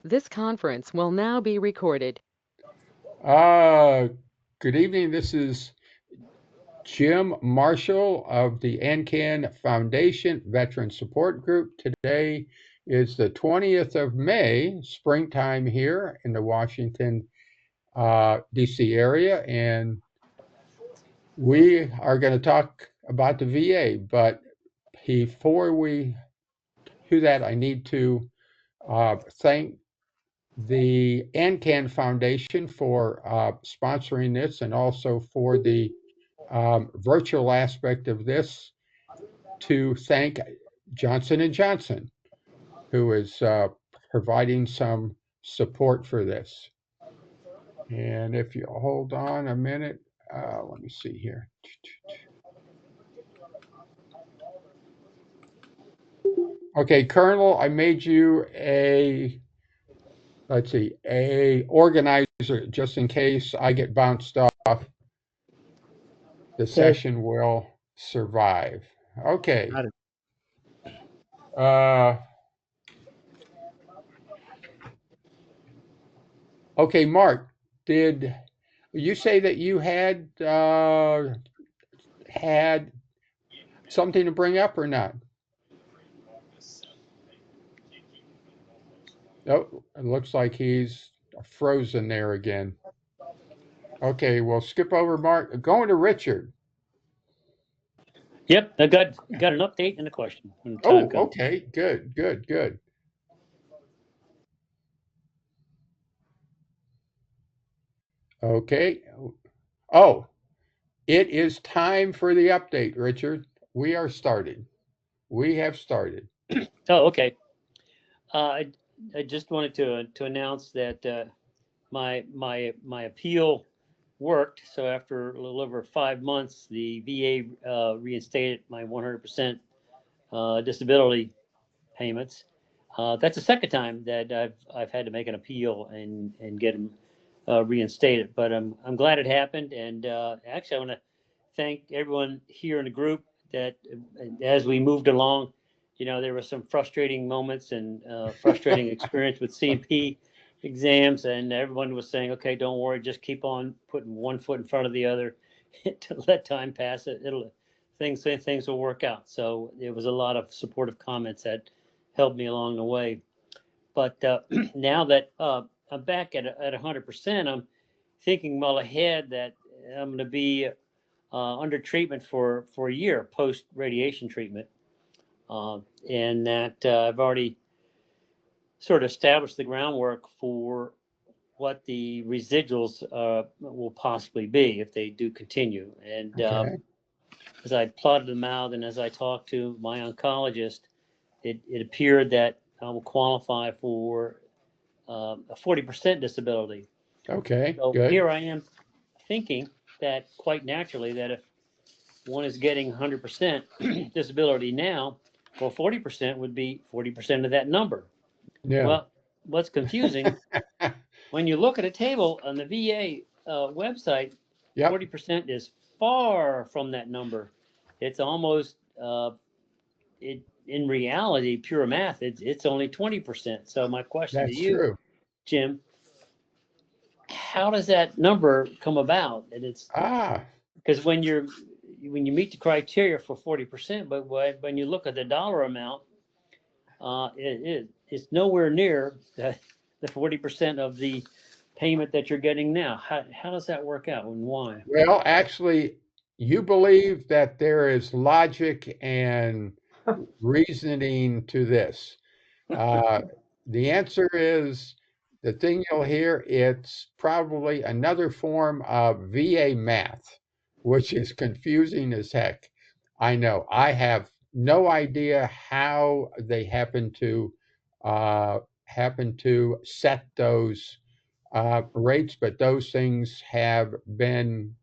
This conference will now be recorded. Uh, Good evening. This is Jim Marshall of the AnCan Foundation Veteran Support Group. Today is the 20th of May, springtime here in the Washington, D.C. area, and we are going to talk about the VA. But before we do that, I need to thank the AnCan Foundation for sponsoring this and also for the virtual aspect of this, to thank Johnson & Johnson, who is providing some support for this. And if you hold on a minute, let me see here. Okay, Colonel, I made you a organizer just in case I get bounced off. The session will survive. Okay. Got it. Uh, okay, Mark, did you say that you had something to bring up or not? Oh, it looks like he's frozen there again. Okay, we'll skip over Mark. Going to Richard. Yep, I got an update and a question when the time Oh, comes. okay, good, good, good. Okay. Oh, it is time for the update, Richard. We are started. We have started. Oh, okay. I just wanted to announce that my appeal worked. So after a little over 5 months, the VA reinstated my 100% disability payments. That's the second time that I've had to make an appeal and get them reinstated. But I'm glad it happened. And actually, I want to thank everyone here in the group that as we moved along, there were some frustrating moments and frustrating experience with CMP exams, and everyone was saying, "Okay, don't worry, just keep on putting one foot in front of the other to let time pass. Things will work out." So there was a lot of supportive comments that helped me along the way. But now that I'm back at 100%, I'm thinking well ahead that I'm going to be under treatment for a year post radiation treatment, and that I've already sort of established the groundwork for what the residuals will possibly be if they do continue. And Okay. as I plotted them out and as I talked to my oncologist, it appeared that I will qualify for a 40% disability. Okay. So Good. here I am thinking that quite naturally that if one is getting 100% disability now, well, 40% would be 40% of that number. Yeah. Well, what's confusing, when you look at a table on the VA website, Yep. 40% is far from that number. It's almost, in reality, pure math, it's only 20%. So my question to That's you, true. Jim, how does that number come about? And it's Ah, because when you meet the criteria for 40%, but when you look at the dollar amount, it's nowhere near the 40% of the payment that you're getting now. How does that work out and why? well, actually, you believe that there is logic and reasoning to this. Uh, the answer is the thing you'll hear, it's probably another form of VA math, which is confusing as heck. I know. I have no idea how they happen to set those rates, but those things have been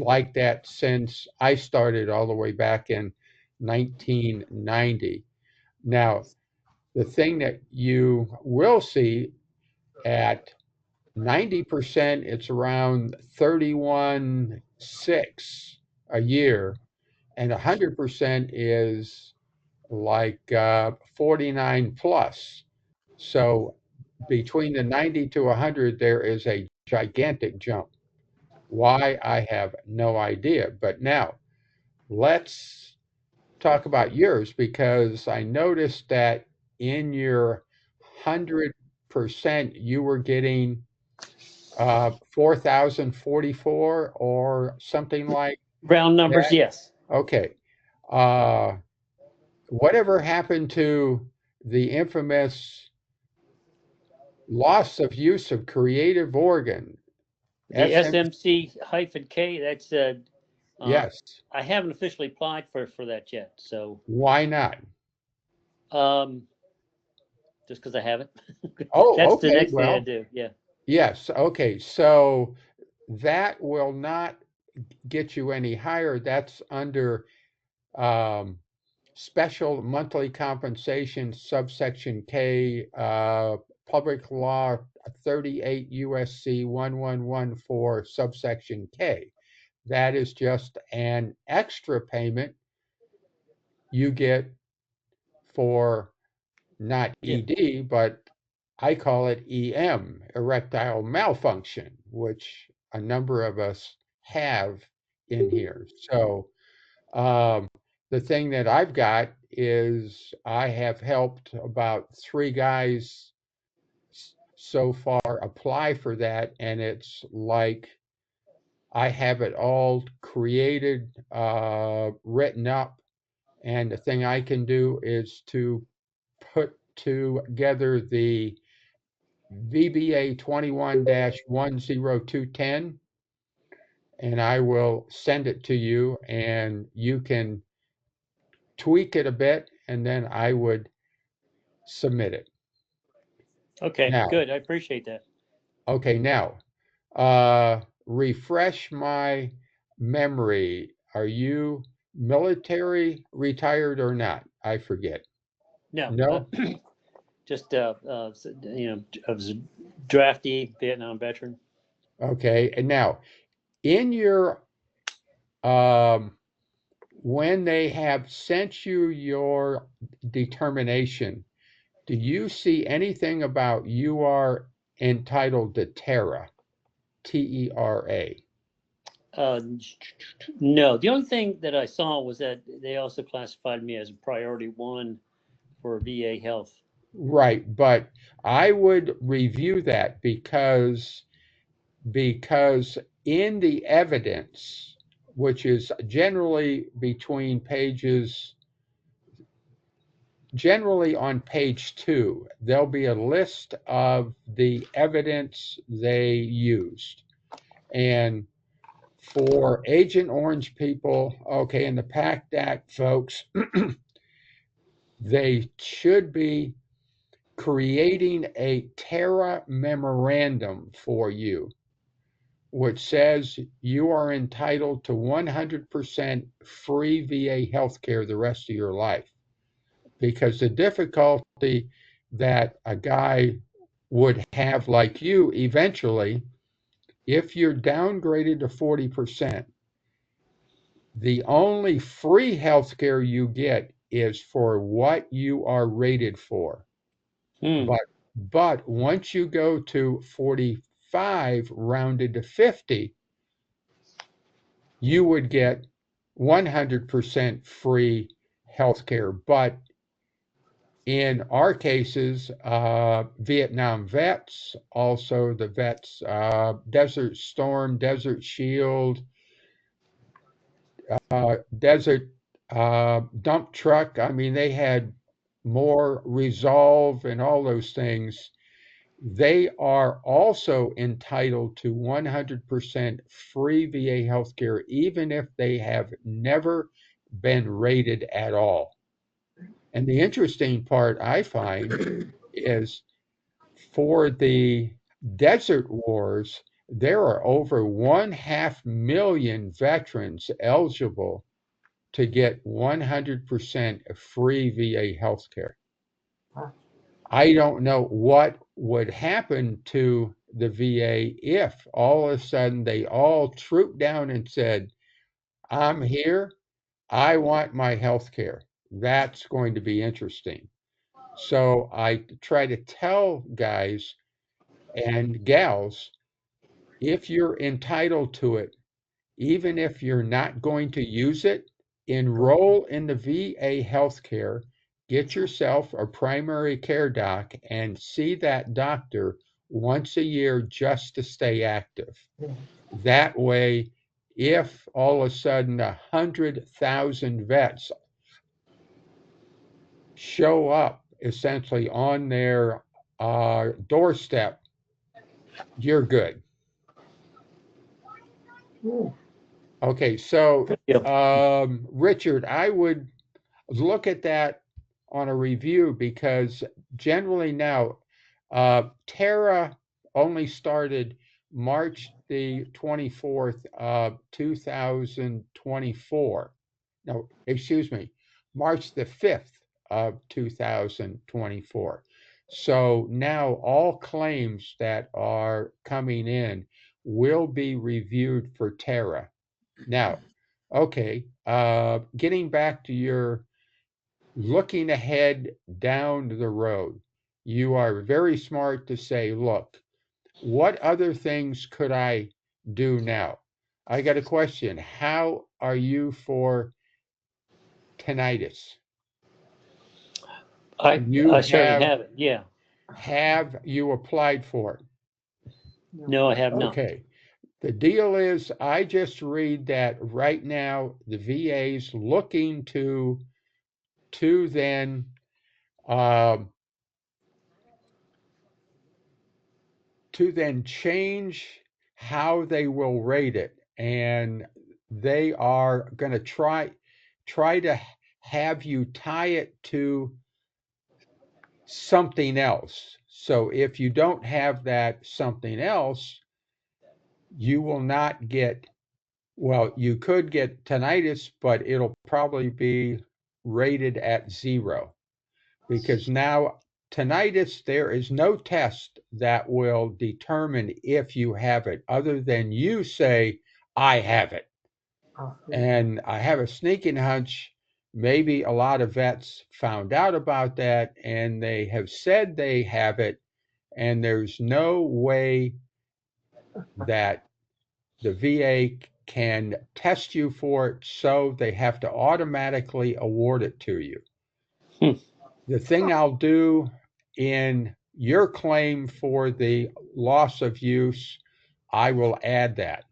like that since I started all the way back in 1990. Now, the thing that you will see at 90%, it's around 31.6 a year, and 100% is like 49 plus. So between the 90 to 100, there is a gigantic jump. Why, I have no idea. But now, let's talk about yours, because I noticed that in your 100%, you were getting 4,044 or something like Round numbers, that. yes. Okay. Uh, whatever happened to the infamous loss of use of creative organ? The SM, SMC-K, that's yes. I haven't officially applied for that yet. So Why not? um, just because I haven't. Oh, That's the okay. next thing I Well, do. Yeah. yes. Okay. So that will not get you any higher. That's under um, special monthly compensation, subsection K, public law 38 USC 1114, subsection K. That is just an extra payment you get for not Yeah. ED, but I call it EM, erectile malfunction, which a number of us have in here. So the thing that I've got is I have helped about 3 guys so far apply for that, and it's like I have it all created, written up, and the thing I can do is to put together the VBA 21-10210, and I will send it to you, and you can tweak it a bit, and then I would submit it. Okay. Now, Good. I appreciate that. okay, now, refresh my memory. Are you military, retired, or not? I forget. No. No? Just I was a drafty Vietnam veteran. Okay. And now, in your um, when they have sent you your determination, do you see anything about you are entitled to TERA? TERA. Uh, no, the only thing that I saw was that they also classified me as a priority one for VA health. Right, but I would review that because in the evidence, which is generally on page 2, there'll be a list of the evidence they used. And for Agent Orange people, okay, in the PACT Act folks, they should be creating a TERA memorandum for you, which says you are entitled to 100% free VA health care the rest of your life. Because the difficulty that a guy would have like you eventually, if you're downgraded to 40%, the only free health care you get is for what you are rated for. Hmm. But once you go to 45 rounded to 50, you would get 100% free healthcare. But in our cases, Vietnam vets, also the vets, Desert Storm, Desert Shield, Desert Dump Truck. I mean, they had more resolve and all those things. They are also entitled to 100% free VA healthcare, even if they have never been rated at all. And the interesting part I find is for the desert wars, there are over 1/2 million veterans eligible to get 100% free VA healthcare. I don't know what would happen to the VA if all of a sudden they all trooped down and said, I'm here, I want my health care. That's going to be interesting. So I try to tell guys and gals, if you're entitled to it, even if you're not going to use it, enroll in the VA healthcare, get yourself a primary care doc, and see that doctor once a year just to stay active. That way, if all of a sudden 100,000 vets show up essentially on their doorstep, you're good. Okay, so Good deal. Richard, I would look at that on a review because generally now, TERA only started March the 24th, 2024. No, excuse me, March the 5th of 2024. So now all claims that are coming in will be reviewed for TERA. Now, okay, getting back to your looking ahead down the road, you are very smart to say, look, what other things could I do now? I got a question. How are you for tinnitus? You I certainly have it. Yeah. have you applied for it? No, I have not. Okay. The deal is, I just read that right now the VA's looking to then um, change how they will rate it, and they are going to try to have you tie it to something else. So if you don't have that something else, you will not get, well, you could get tinnitus, but it'll probably be rated at 0, because now tinnitus, there is no test that will determine if you have it other than you say, I have it. And I have a sneaking hunch maybe a lot of vets found out about that and they have said they have it, and there's no way that the VA can test you for it, so they have to automatically award it to you. Hmm. The thing I'll do in your claim for the loss of use, I will add that.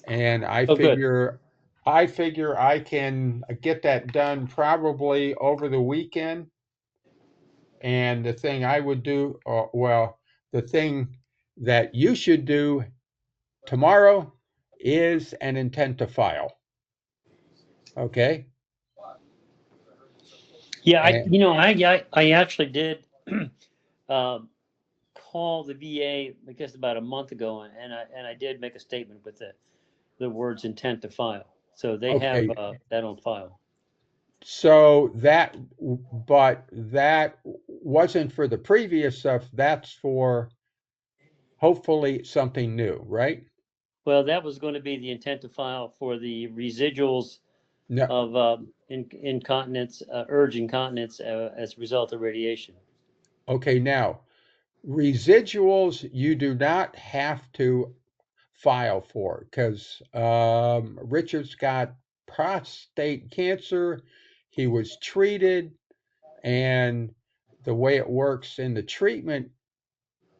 And Oh, good. I figure I can get that done probably over the weekend. And the thing I would do, well, the thing that you should do tomorrow is an intent to file. Okay? Yeah, And I actually did um, call the VA, I guess, about a month ago, and I did make a statement with the words intent to file. So they have okay, that on file. so but that wasn't for the previous stuff. That's for hopefully something new, right? Well, that was going to be the intent to file for the residuals No. of incontinence, urge incontinence as a result of radiation. Okay, now residuals you do not have to file for, because Richard's got prostate cancer. He was treated, and the way it works in the treatment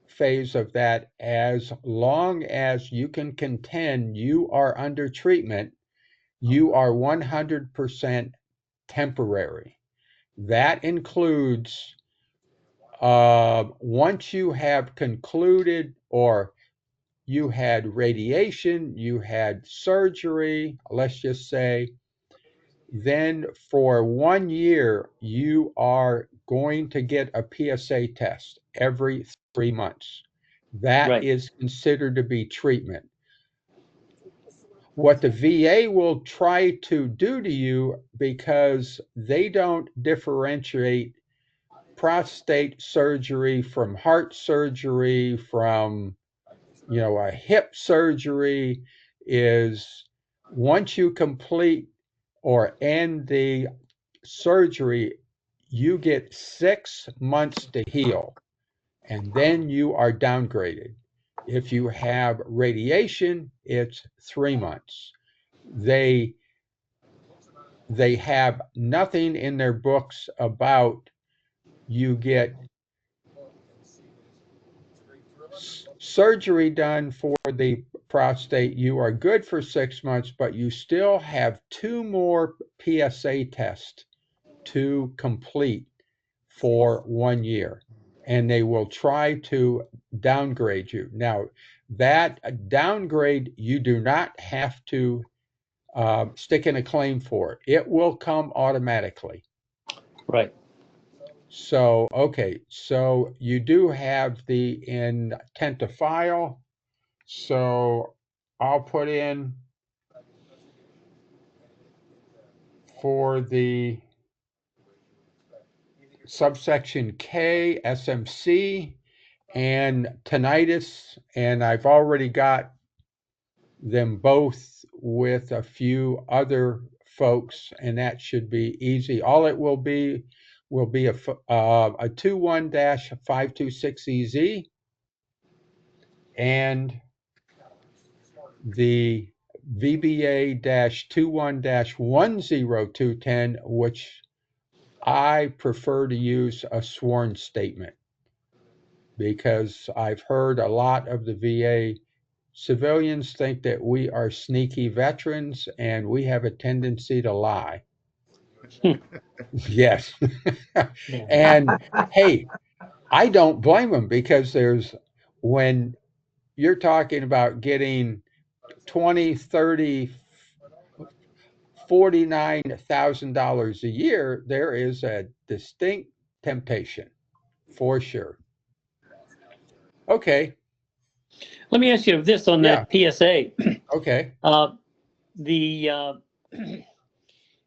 phase of that, as long as you can contend you are under treatment, you are 100% temporary. That includes once you have concluded, or you had radiation, you had surgery, let's just say, then for 1 year, you are going to get a PSA test every 3 months. That Right. is considered to be treatment. What the VA will try to do to you, because they don't differentiate prostate surgery from heart surgery, from a hip surgery, is once you complete or end the surgery, you get 6 months to heal, and then you are downgraded. If you have radiation, it's 3 months. They have nothing in their books about you get surgery done for the prostate, you are good for 6 months, but you still have 2 more PSA tests to complete for 1 year. And they will try to downgrade you. Now, that downgrade, you do not have to stick in a claim for it. It will come automatically. Right. So, okay, so you do have the intent to file. So I'll put in for the subsection K, SMC, and tinnitus, and I've already got them both with a few other folks, and that should be easy. All it will be a 21-526EZ and the VBA-21-10210, which I prefer to use a sworn statement because I've heard a lot of the VA civilians think that we are sneaky veterans and we have a tendency to lie. Yes. And hey, I don't blame them because when you're talking about getting 20, 30, $49,000 a year, there is a distinct temptation for sure. Okay. Let me ask you this on Yeah. that PSA. Okay.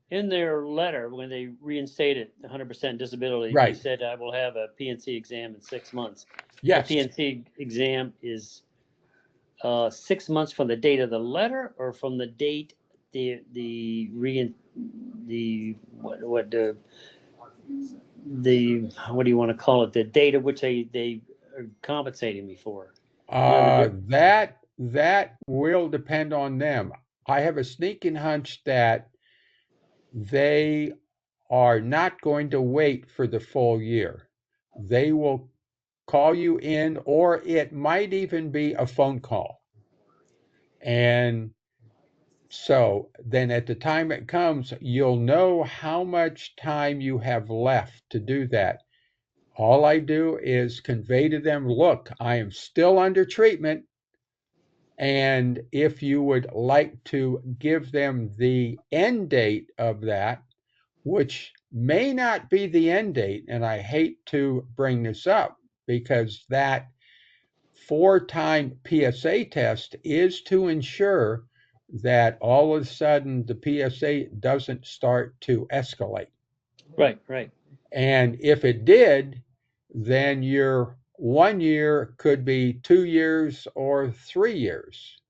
In their letter, when they reinstated 100% disability, they Right. said I will have a PNC exam in 6 months. Yes. The PNC exam is 6 months from the date of the letter, or from the date what do you want to call it? The date at which they are compensating me for. That will depend on them. I have a sneaking hunch that they are not going to wait for the full year. They will call you in, or it might even be a phone call. And so then at the time it comes, you'll know how much time you have left to do that. All I do is convey to them, look, I am still under treatment. And if you would like to give them the end date of that, which may not be the end date, and I hate to bring this up because that 4-time PSA test is to ensure that all of a sudden the PSA doesn't start to escalate. Right, right. And if it did, then your 1 year could be 2 years or 3 years.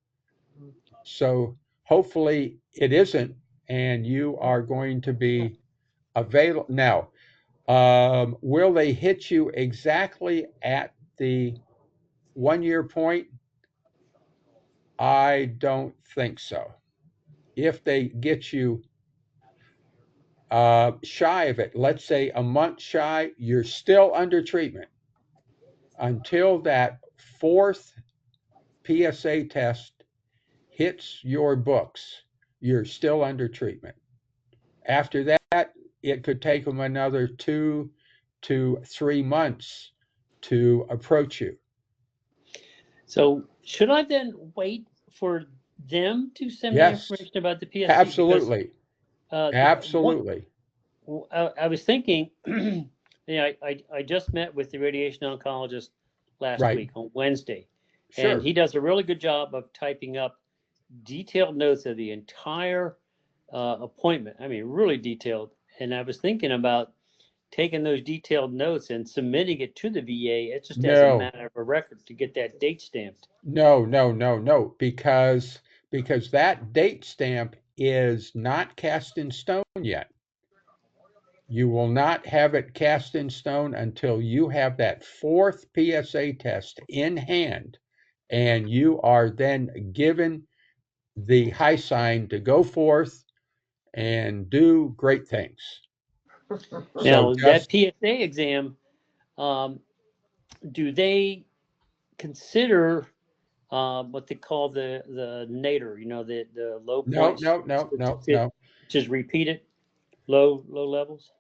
So hopefully it isn't, and you are going to be available. Now, will they hit you exactly at the 1 year point? I don't think so. If they get you shy of it, let's say a month shy, you're still under treatment until that 4th PSA test hits your books. You're still under treatment. After that, it could take them another 2 to 3 months to approach you. So should I then wait for them to send me Yes, information about the PSC? absolutely. Because, Absolutely. I was thinking, I just met with the radiation oncologist last Right. week on Wednesday, Sure. and he does a really good job of typing up detailed notes of the entire appointment. I mean, really detailed. And I was thinking about taking those detailed notes and submitting it to the VA. It's just as a No, matter of a record to get that date stamped. no, because that date stamp is not cast in stone yet. You will not have it cast in stone until you have that fourth PSA test in hand, and you are then given the high sign to go forth and do great things. So Now, that just PSA exam, um, do they consider what they call the nadir? You know, the low no, points, no, no, no, which no. is repeated low levels.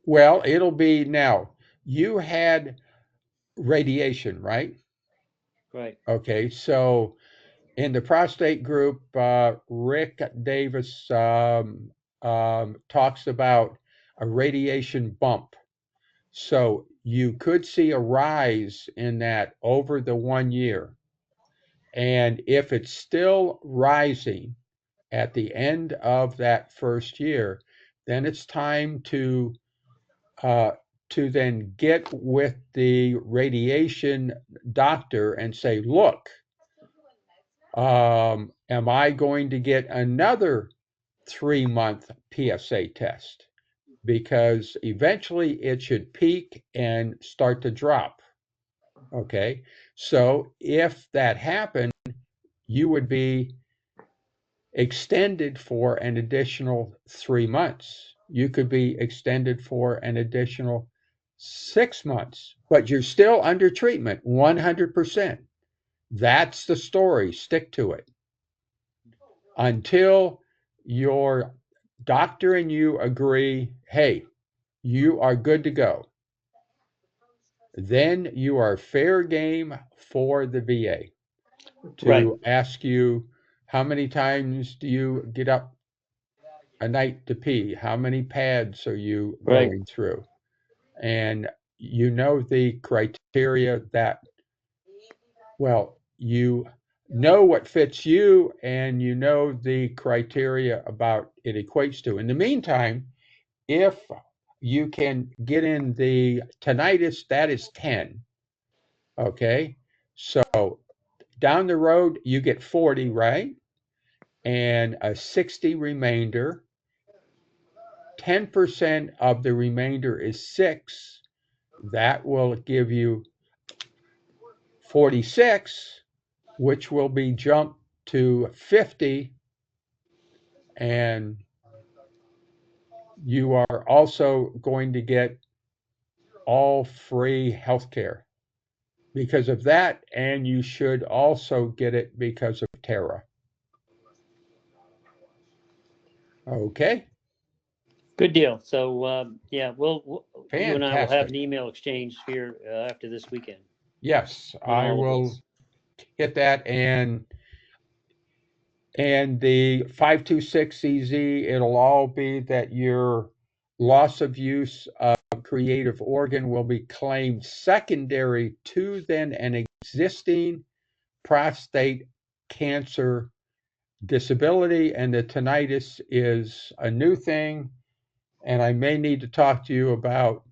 Well, it'll be now. You had radiation, right? Right. Okay, so in the prostate group, Rick Davis talks about a radiation bump. So you could see a rise in that over the 1 year. And if it's still rising at the end of that first year, then it's time uh, to then get with the radiation doctor and say, look, am I going to get another 3-month PSA test? Because eventually it should peak and start to drop. Okay. So if that happened, you would be extended for an additional 3 months. You could be extended for an additional 6 months, but you're still under treatment 100%. That's the story. Stick to it until your doctor and you agree, hey, you are good to go. Then you are fair game for the VA Right. to ask you, how many times do you get up a night to pee? How many pads are you Right. going through? And you know the criteria that, well, you know what fits you and you know the criteria about it equates to. In the meantime, if you can get in the tinnitus, that is 10. Okay. So down the road, you get 40, right? And a 60 remainder. 10% of the remainder is 6. That will give you 46, which will be jumped to 50. And you are also going to get all free healthcare because of that. And you should also get it because of TERA. Okay. Good deal. So yeah, you and I will have Fantastic. an email exchange here after this weekend Yes, on I all of will this. hit that. And the 526CZ, it'll all be that your loss of use of creative organ will be claimed secondary to then an existing prostate cancer disability, and the tinnitus is a new thing. And I may need to talk to you about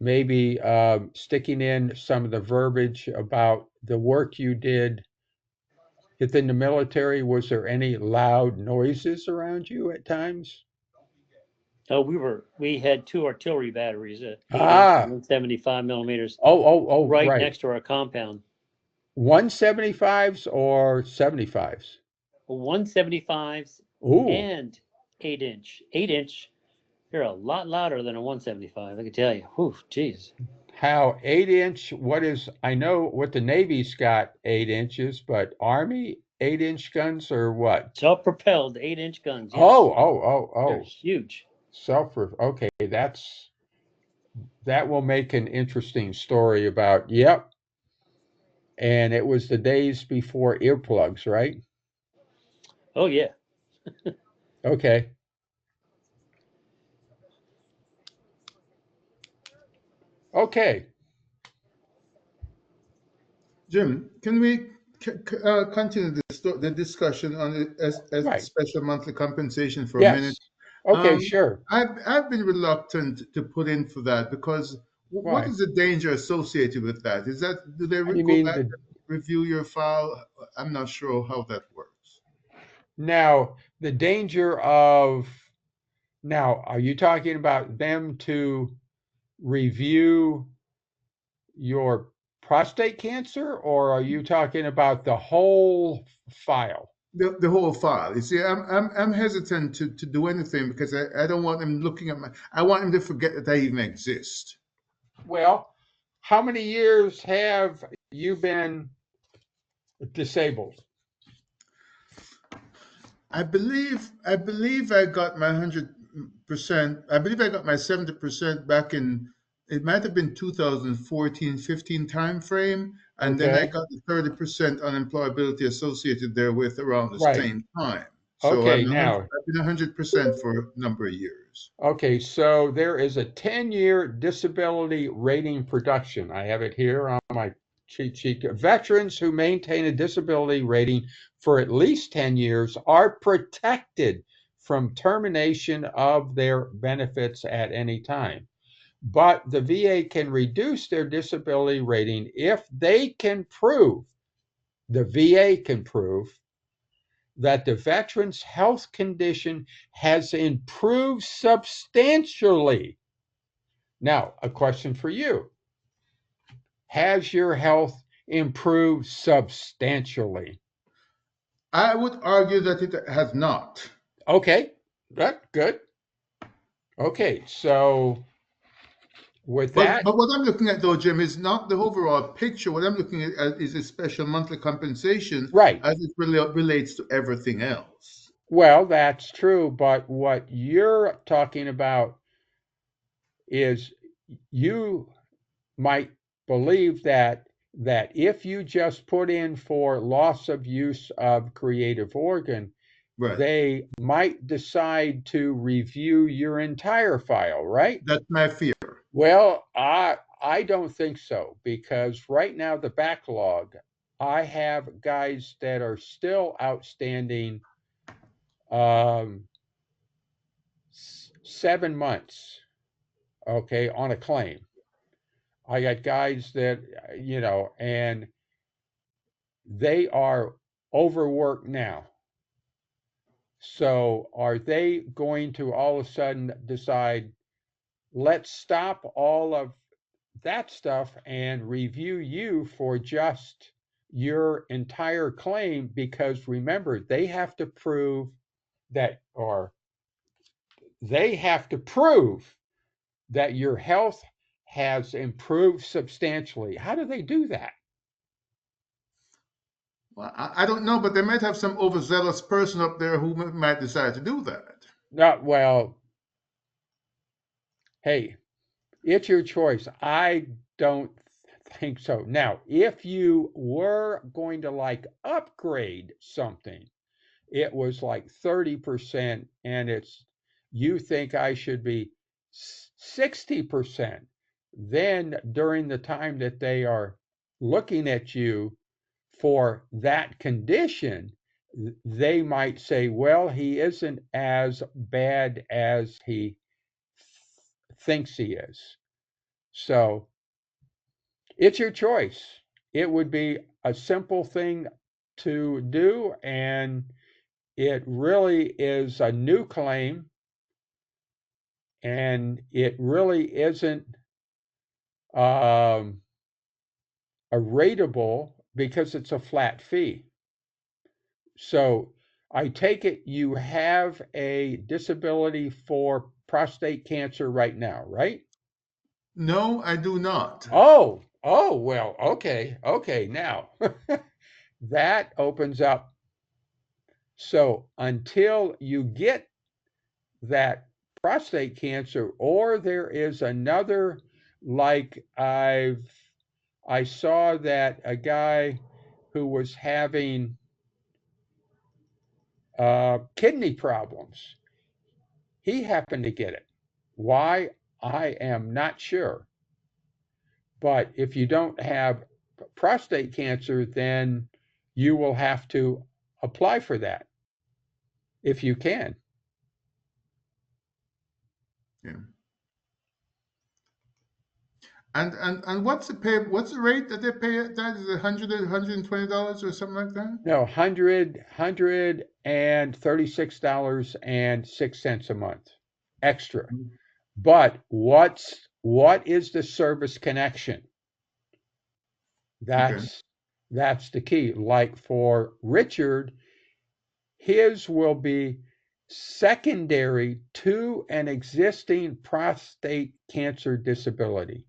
maybe sticking in some of the verbiage about the work you did within the military. Was there any loud noises around you at times? Oh, we had two artillery batteries, 8 inch and Ah, 175 millimeters, oh, right right. next to our compound. 175s or 75s? 175s Ooh, and 8 inch. 8 inch, they're a lot louder than a 175. I can tell you. Whew, jeez. how 8 inch? What is, I know what the Navy's got 8 inches, but Army 8 inch guns or what? Self-propelled 8 inch guns. Yes, they're Oh, huge. okay, that will make an interesting story about, yep. And it was the days before earplugs, right? Oh yeah. Okay. Okay. Jim, can we continue the discussion on the Right. special monthly compensation for a minute? Yes. Okay, Um, sure. I've been reluctant to put in for that because what Why? is the danger associated with that? Is that do they What do you go mean back the and review your file? I'm not sure how that works. now the danger of Now, are you talking about them to review your prostate cancer, or are you talking about the whole file? The whole file. You see, I'm hesitant to do anything because I don't want them looking at I want them to forget that I even exist. Well, how many years have you been disabled? I believe I got my 100%. I believe I got my 70% back in, it might have been 2014-15 time frame, and then I Okay, got the 30% unemployability associated therewith around the right. same time. So Okay, now, I've been 100% for a number of years. okay, so there is a 10-year disability rating production. I have it here on my cheat sheet. Veterans who maintain a disability rating for at least 10 years are protected from termination of their benefits at any time. But the VA can reduce their disability rating if they can prove, the VA can prove, that the veteran's health condition has improved substantially. Now, a question for you. Has your health improved substantially? I would argue that it has not. Okay, that's good. Okay, so with But that, what I'm looking at though, Jim, is not the overall picture. What I'm looking at is a special monthly compensation right. as it relates to everything else. Well, that's true, but what you're talking about is you might believe that if you just put in for loss of use of creative organ, Right. they might decide to review your entire file, right? That's my fear. Well, I don't think so, because right now the backlog, I have guys that are still outstanding 7 months, okay, on a claim. I got guys that, and they are overworked now. So are they going to all of a sudden decide, let's stop all of that stuff and review you for just your entire claim? Because remember, they have to prove that, or they have to prove that your health has improved substantially. How do they do that? Well, I don't know, but they might have some overzealous person up there who might decide to do that. Not well, hey, it's your choice. I don't think so. Now, if you were going to like upgrade something, it was like 30% and it's you think I should be 60%, then during the time that they are looking at you for that condition, they might say, well, he isn't as bad as he thinks he is. So it's your choice. It would be a simple thing to do, and it really is a new claim, and it really isn't um, a rateable because it's a flat fee. So I take it you have a disability for prostate cancer right now, right? No, I do not. Oh, well, okay. Now that opens up. So until you get that prostate cancer, or there is another, like I saw that a guy who was having kidney problems, he happened to get it. Why? I am not sure. But if you don't have prostate cancer, then you will have to apply for that if you can. Yeah. And what's the pay? What's the rate that they pay at that? Is it $120 or something like that? No, $136.06 a month. extra. But what is the service connection? Okay. That's the key. Like for Richard, his will be secondary to an existing prostate cancer disability,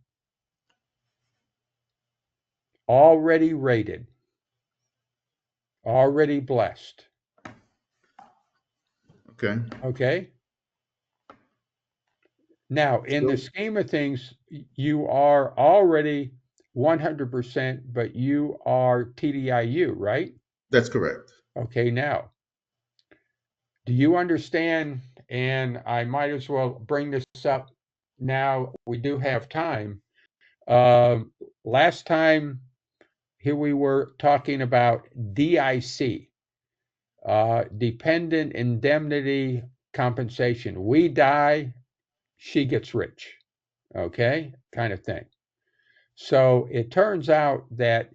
already rated, already blessed. Okay. Okay. Now, in the So scheme of things, you are already 100%, but you are TDIU, right? that's correct. Okay. Now, do you understand? And I might as well bring this up now. We do have time. Last time here we were talking about DIC, dependent indemnity compensation. We die, she gets rich. Okay, kind of thing. So it turns out that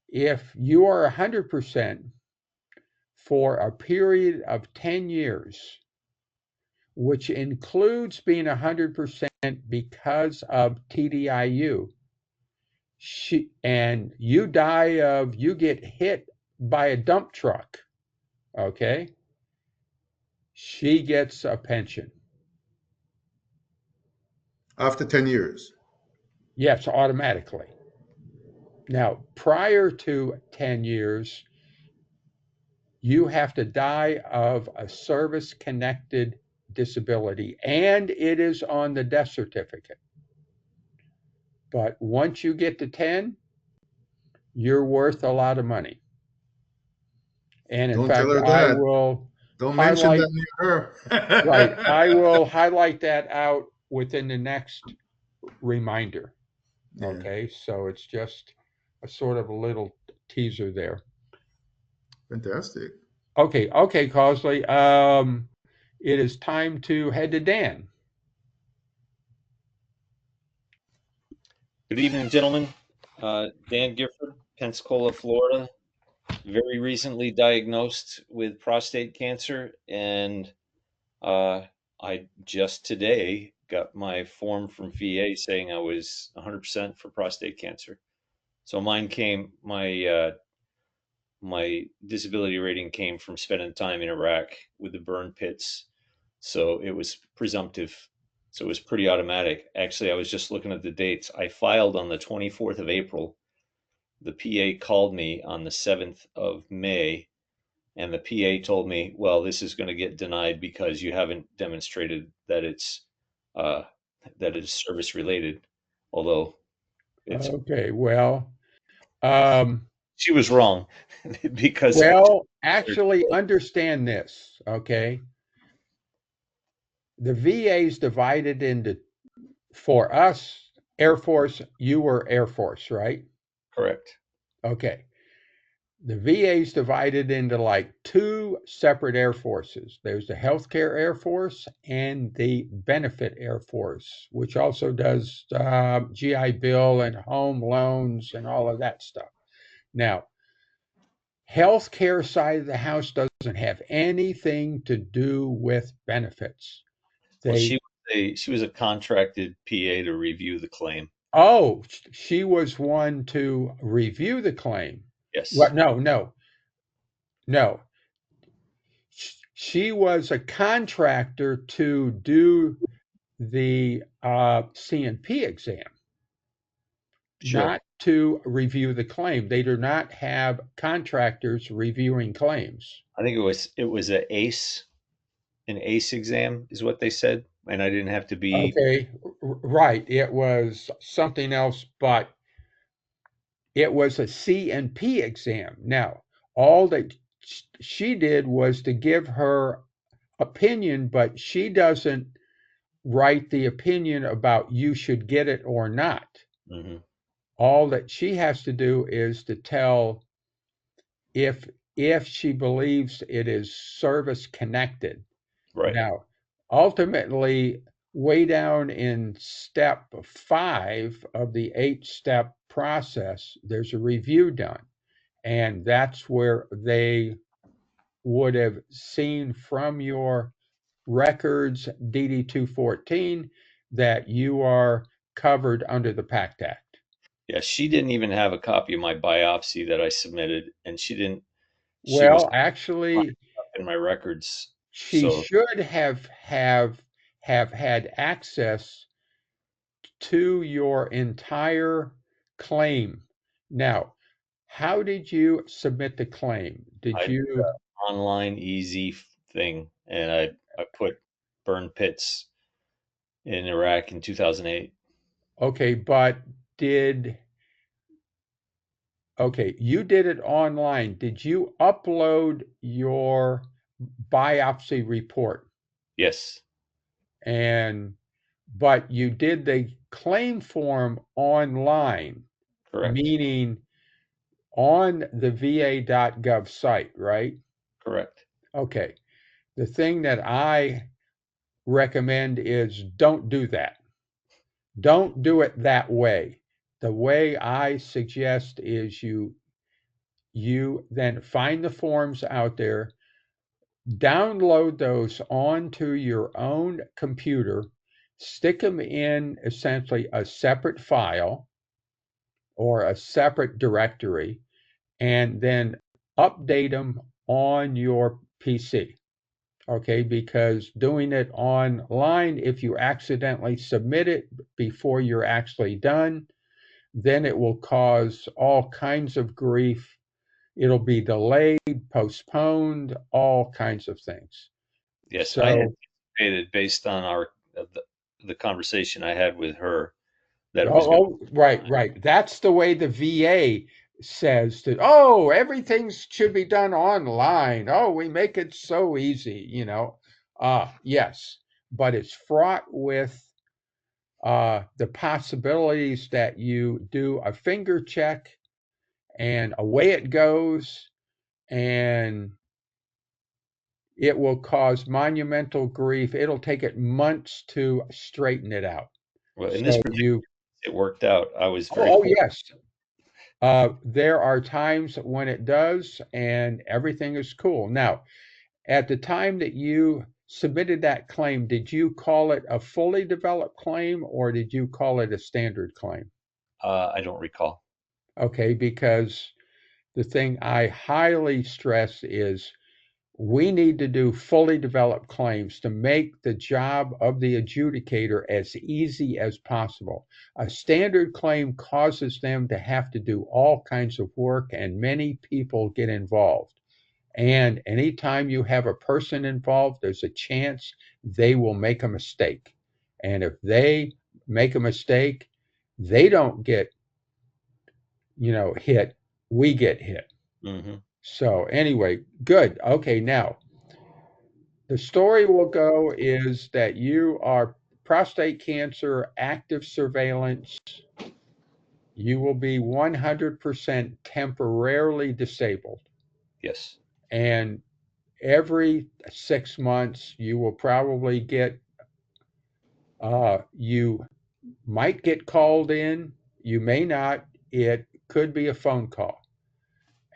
if you are 100% for a period of 10 years, which includes being 100% because of TDIU, and you get hit by a dump truck, okay, she gets a pension. After 10 years. Yes, automatically. Now, prior to 10 years, you have to die of a service-connected disability, and it is on the death certificate. But once you get to 10, you're worth a lot of money. And in Don't tell fact, her I that. will Don't mention highlight, that near her. right, I will highlight that out within the next reminder. Yeah. Okay, so it's just a sort of a little teaser there. Fantastic. Okay, Causely. It is time to head to Dan. Good evening, gentlemen. Dan Gifford, Pensacola, Florida. Very recently diagnosed with prostate cancer, and I just today got my form from VA saying I was 100% for prostate cancer. So my disability rating came from spending time in Iraq with the burn pits. So it was presumptive. So it was pretty automatic. Actually, I was just looking at the dates. I filed on the 24th of April. The PA called me on the 7th of May, and the PA told me, well, this is going to get denied because you haven't demonstrated that it's service related. Although it's Okay, well, she was wrong because actually understand this, okay? The VA is divided into, for us, Air Force, you were Air Force, right? correct. Okay. The VA is divided into like two separate Air Forces. There's the Healthcare Air Force and the Benefit Air Force, which also does GI Bill and home loans and all of that stuff. Now, healthcare side of the house doesn't have anything to do with benefits. Well, she was a contracted PA to review the claim. Oh, she was one to review the claim. Yes. Well, no. She was a contractor to do the CNP exam, Sure. not to review the claim. They do not have contractors reviewing claims. I think it was an ACE exam is what they said, and I didn't have to be. Okay, right. It was something else, but it was a CNP exam. Now, all that she did was to give her opinion, but she doesn't write the opinion about you should get it or not. Mm-hmm. All that she has to do is to tell if she believes it is service connected. Right. Now, ultimately, way down in step 5 of the 8-step process, there's a review done. And that's where they would have seen from your records, DD 214, that you are covered under the PACT Act. Yeah, she didn't even have a copy of my biopsy that I submitted, and she was Well, actually, in my records. she So should have had access to your entire claim. Now, how did you submit the claim? Did I did you? an online easy thing, and I put burn pits in Iraq in 2008. Okay, but did okay, you did it online. Did you upload your biopsy report? Yes, And but you did the claim form online, correct, meaning on the va.gov site, right? correct. Okay. The thing that I recommend is don't do that. Don't do it that way. The way I suggest is you then find the forms out there, download those onto your own computer, stick them in essentially a separate file or a separate directory, and then update them on your PC. Okay, because doing it online, if you accidentally submit it before you're actually done, then it will cause all kinds of grief. It'll be delayed, postponed, all kinds of things. Yes, I So, anticipated based on the conversation I had with her that it was going oh, right, right. That's the way the VA says that, oh, everything should be done online. Oh, we make it so easy. Yes, but it's fraught with the possibilities that you do a finger check and away it goes, and it will cause monumental grief. It'll take it months to straighten it out. well. In this So particular case, it worked out. I was very oh fortunate. yes, there are times when it does, and everything is cool. Now, at the time that you submitted that claim, did you call it a fully developed claim or did you call it a standard claim? I don't recall. Okay, because the thing I highly stress is we need to do fully developed claims to make the job of the adjudicator as easy as possible. A standard claim causes them to have to do all kinds of work, and many people get involved. And anytime you have a person involved, there's a chance they will make a mistake. And if they make a mistake, they don't get, hit, we get hit. Hmm. So anyway, good. Okay, now the story will go is that you are prostate cancer active surveillance. You will be 100% temporarily disabled. Yes. And every 6 months, you will probably you might get called in. You may not. It could be a phone call.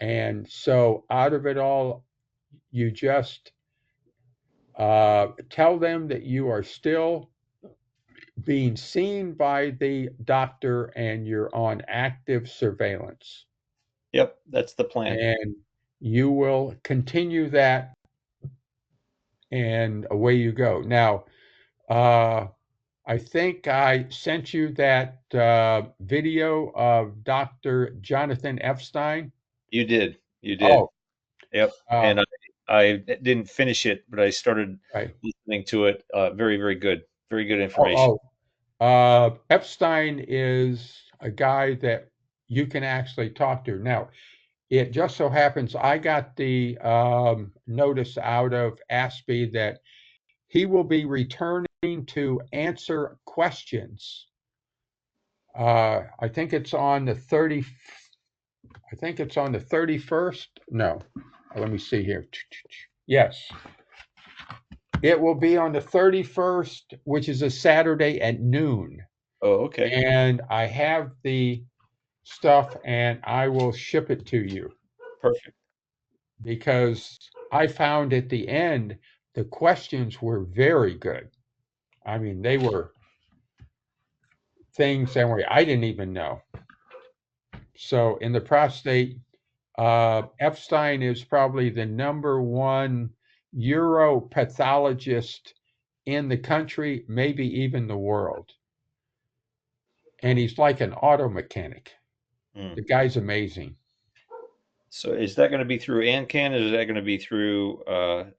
And so out of it all, you just tell them that you are still being seen by the doctor and you're on active surveillance. Yep, that's the plan. And you will continue that and away you go. Now, I think I sent you that video of Dr. Jonathan Epstein. You did. You did. Oh, Yep. uh, And I didn't finish it, but I started right. listening to it. Very, very good. Very good information. Oh, Epstein is a guy that you can actually talk to. Now, it just so happens I got the notice out of ASPE that he will be returning to answer questions. I think it's on the 30. I think it's on the 31st. No, let me see here. Yes, it will be on the 31st, which is a Saturday at noon. Oh, okay. And I have the stuff and I will ship it to you Perfect. because I found at the end the questions were very good. I mean, they were things that I didn't even know. So in the prostate, Epstein is probably the number one uropathologist in the country, maybe even the world. And he's like an auto mechanic. The guy's amazing. So is that going to be through AnCan, or is that going to be through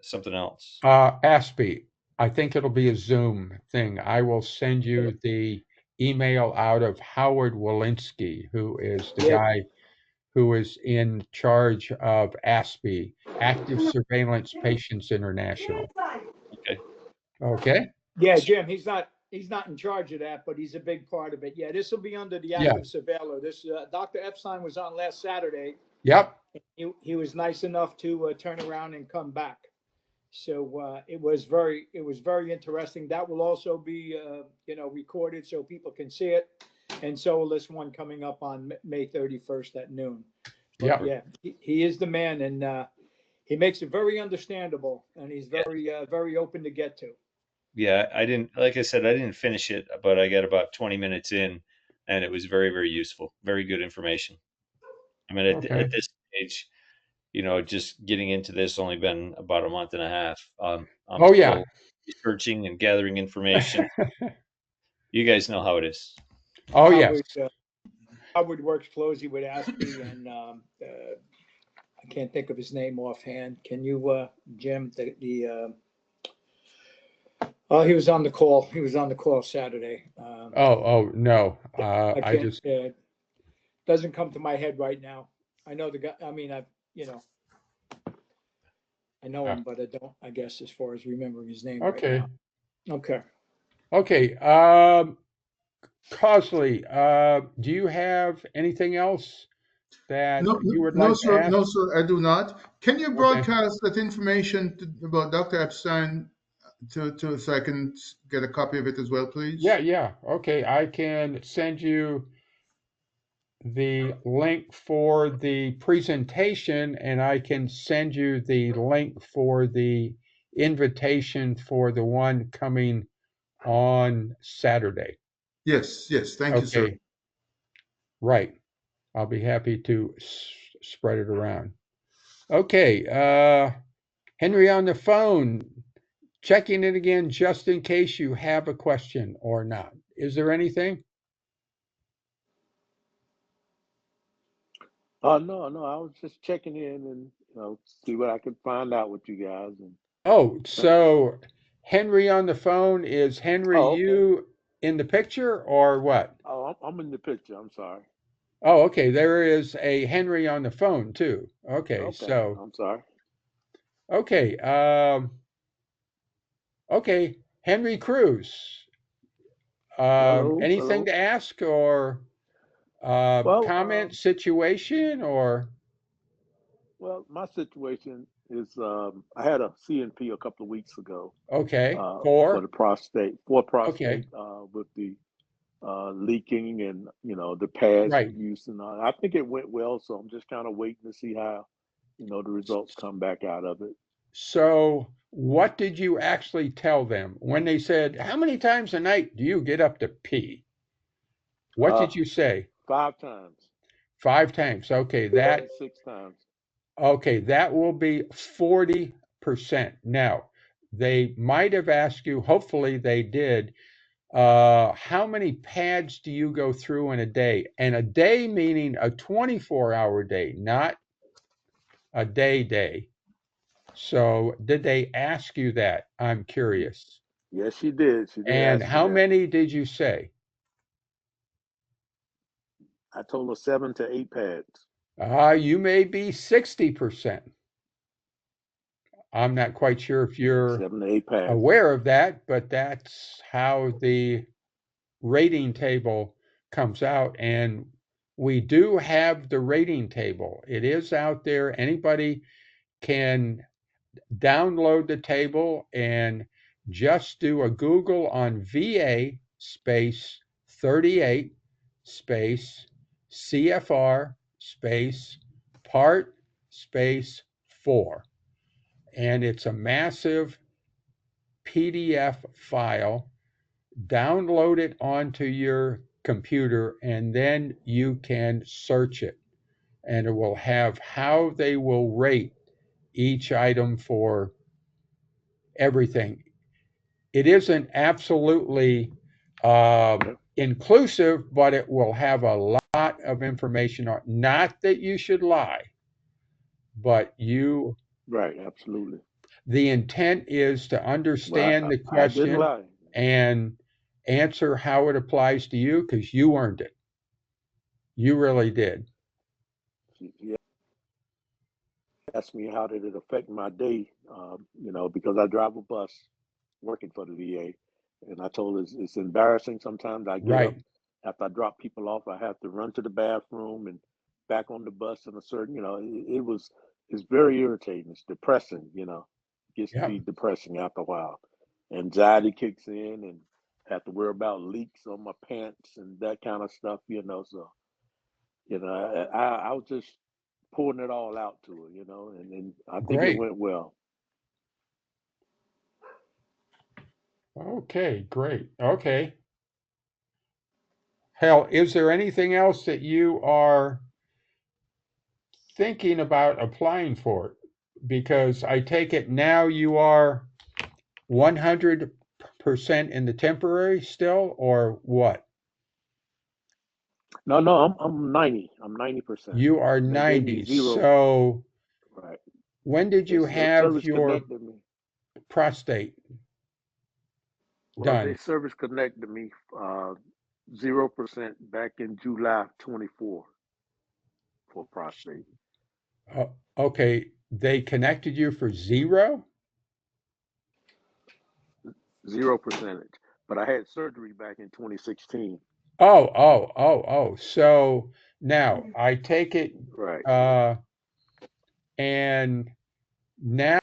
something else? Aspie, I think it'll be a Zoom thing. I will send you the email out of Howard Walensky, who is the guy who is in charge of Aspie, Active Surveillance Patients International. Okay. Okay. Yeah, Jim, he's not in charge of that, but he's a big part of it. Yeah, this will be under the active surveiller. This Dr. Epstein was on last Saturday. Yep. He was nice enough to turn around and come back. So it was very interesting. That will also be recorded so people can see it. And so will this one coming up on May 31st at noon. But yeah, he is the man, and he makes it very understandable, and he's very open to get to. Yeah, I didn't, like I said, I didn't finish it, but I got about 20 minutes in, and it was very, very useful. Very good information. I mean, at this stage, just getting into this only been about a month and a half. I'm still researching and gathering information. You guys know how it is. Oh, yes. Howard works closely with Aspie, and I can't think of his name offhand. Can you, Jim? He was on the call. He was on the call Saturday. No. I just doesn't come to my head right now. I know the guy. I mean, I know him, but I don't. I guess as far as remembering his name. Okay. Right now. Okay. Okay. Cosley, do you have anything else that you would like to ask? No, sir, I do not. Can you broadcast that information about Dr. Epstein so I can get a copy of it as well, please? Yeah. Okay, I can send you the link for the presentation, and I can send you the link for the invitation for the one coming on Saturday. Yes. Thank you, sir. Right. I'll be happy to spread it around. Okay. Henry on the phone, checking it again just in case you have a question or not. Is there anything? No, I was just checking in and see what I could find out with you guys. So Henry on the phone, is Henry you in the picture or what? Oh, I'm in the picture. I'm sorry. Oh, okay. There is a Henry on the phone too. Okay. So I'm sorry. Okay. Okay. Henry Cruz. Anything to ask or comment, situation, or? Well, my situation is I had a CNP a couple of weeks ago. Okay. For the prostate, Okay. with the leaking and the pads use and all. I think it went well, so I'm just kind of waiting to see how the results come back out of it. So what did you actually tell them when they said, how many times a night do you get up to pee? What did you say? 5 times. 5 times. Okay, 6 times. Okay, that will be 40%. Now, they might have asked you, hopefully they did, how many pads do you go through in a day? And a day meaning a 24-hour day, not a day. So did they ask you that? I'm curious. Yes, she did. And how many did you say? I told her 7 to 8 pads. You may be 60%. I'm not quite sure if you're 7 to 8 pads. aware of that, but that's how the rating table comes out. And we do have the rating table. It is out there. Anybody can download the table and just do a Google on VA space 38 space CFR space part space 4. And it's a massive PDF file, download it onto your computer, and then you can search it. And it will have how they will rate each item for everything. It isn't absolutely inclusive, but it will have a lot of information on. Not that you should lie, but you. Right, absolutely. The intent is to understand the I didn't question lie. and answer how it applies to you, because you earned it. You really did. She asked me how did it affect my day, because I drive a bus working for the VA. And I told her it's embarrassing. Sometimes I get up Right. after I drop people off, I have to run to the bathroom and back on the bus in a certain, it's very irritating. It's depressing, it gets to Yep. be depressing after a while. Anxiety kicks in and have to worry about leaks on my pants and that kind of stuff, so, I was just pouring it all out to her, and I think it Great. went well. Okay, great. Okay. Hell, is there anything else that you are thinking about applying for? Because I take it now you are 100% in the temporary still, or what? No, I'm 90. I'm 90%. You are They gave me 90. zero. So Right. when did you They have service your connected me. prostate Well, they done? service connected me 0% back in July 24 for prostate. Okay, they connected you for 0? 0%. But I had surgery back in 2016. Oh. So now I take it, Right. and now,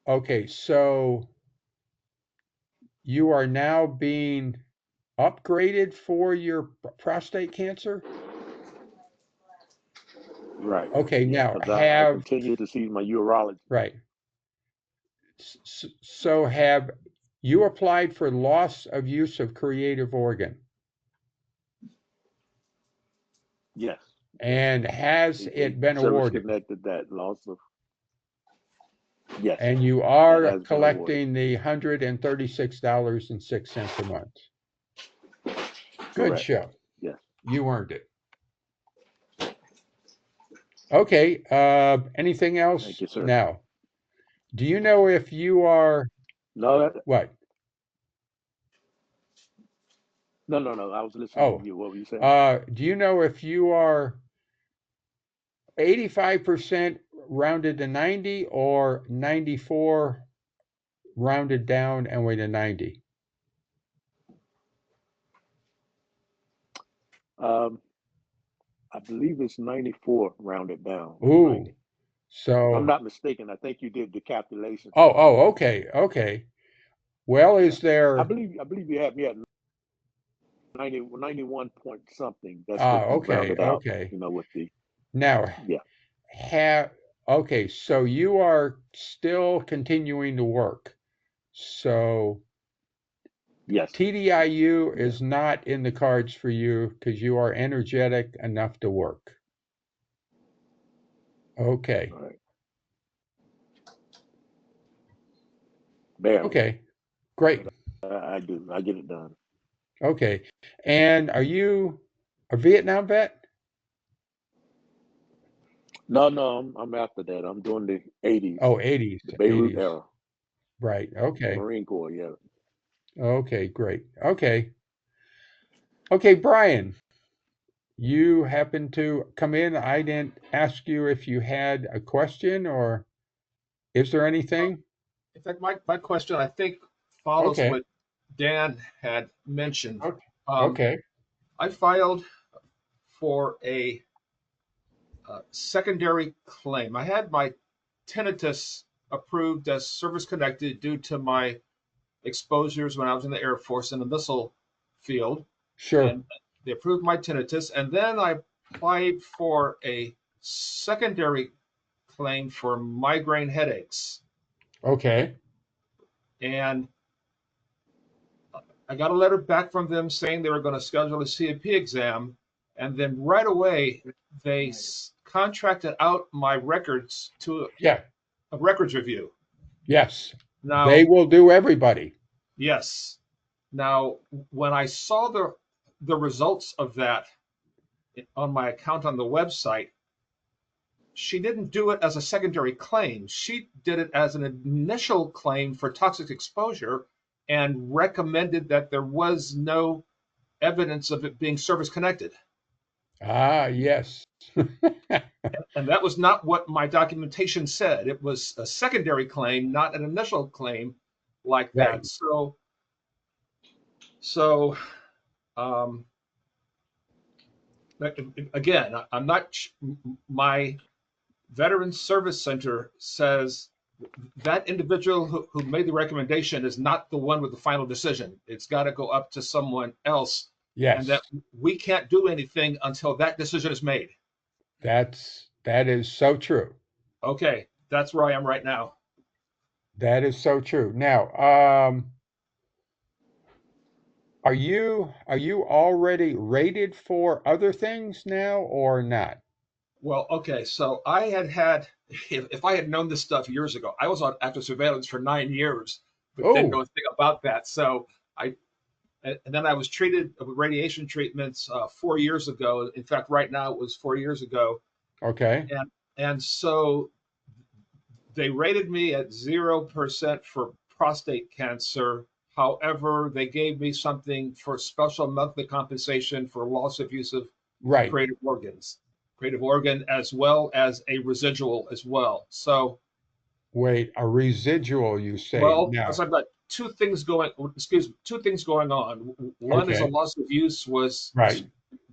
okay, so you are now being upgraded for your prostate cancer? Right. Okay, Yeah, now because I continue to see my urologist. right. So have you applied for loss of use of creative organ? Yes. And has it been service awarded? connected that loss of. Yes. And you are collecting the $136.06 a month. Good Correct. show. Yes. You earned it. Okay. Anything else? Thank you, sir. Now, do you know if you are what? No. I was listening to you. What were you saying? Do you know if you are 85% rounded to 90 or 94 rounded down and way to 90? I believe it's 94 rounded down. Ooh. So if I'm not mistaken, I think you did the calculation. Okay. Well, yeah. is there? I believe you had me at 91 point something. That's what you rounded out. Okay. With the Now, yeah. Okay, so you are still continuing to work. So yes, TDIU is not in the cards for you because you are energetic enough to work. Okay. All right. Barely. Okay, great. I do. I get it done. Okay, and are you a Vietnam vet? No, I'm after that. I'm doing the 80s. Oh, 80s. The Beirut 80s. era. Right, okay. Marine Corps, yeah. Okay, great. Okay, Brian, you happened to come in. I didn't ask you if you had a question, or is there anything? In fact, my question, I think, follows what Dan had mentioned. Okay. I filed for a secondary claim. I had my tinnitus approved as service connected due to my exposures when I was in the Air Force in the missile field. Sure. And they approved my tinnitus. And then I applied for a secondary claim for migraine headaches. Okay. And I got a letter back from them saying they were going to schedule a CAP exam. And then right away, they contracted out my records to Yeah. a records review. Yes. They Now, will do everybody. yes. Now, when I saw the results of that on my account on the website, she didn't do it as a secondary claim. She did it as an initial claim for toxic exposure and recommended that there was no evidence of it being service connected. Ah, yes. And that was not what my documentation said. It was a secondary claim, not an initial claim like Right. that. So um, again, I'm not, my Veterans Service Center says that individual who made the recommendation is not the one with the final decision. It's got to go up to someone else, and Yes. that we can't do anything until that decision is made. That is so true. Okay, that's where I am right now. That is so true. Now, are you already rated for other things now or not? Well, okay, so I had if I had known this stuff years ago, I was on active surveillance for 9 years, but didn't know Oh, anything about that. So I and then I was treated with radiation treatments 4 years ago. In fact, right now it was 4 years ago, okay. and so they rated me at 0% for prostate cancer. However, they gave me something for special monthly compensation for loss of use of Right. creative organ, as well as a residual as well. So, Wait, a residual, you say well, now. because I've got two things going on. One is a Okay. loss of use was Right.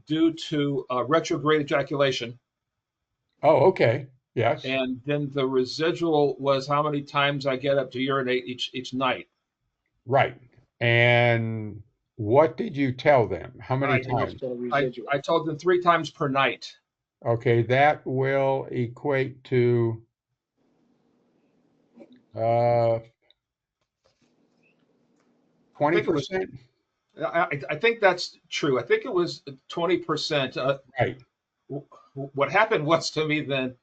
due to retrograde ejaculation. Oh, okay. Yes. And then the residual was how many times I get up to urinate each night. Right. And what did you tell them? How many I And that's times? called I, residual. I told them 3 times per night. Okay, that will equate to uh I think it was. 20%? I think that's true. I think it was 20%. Right. What happened was to me then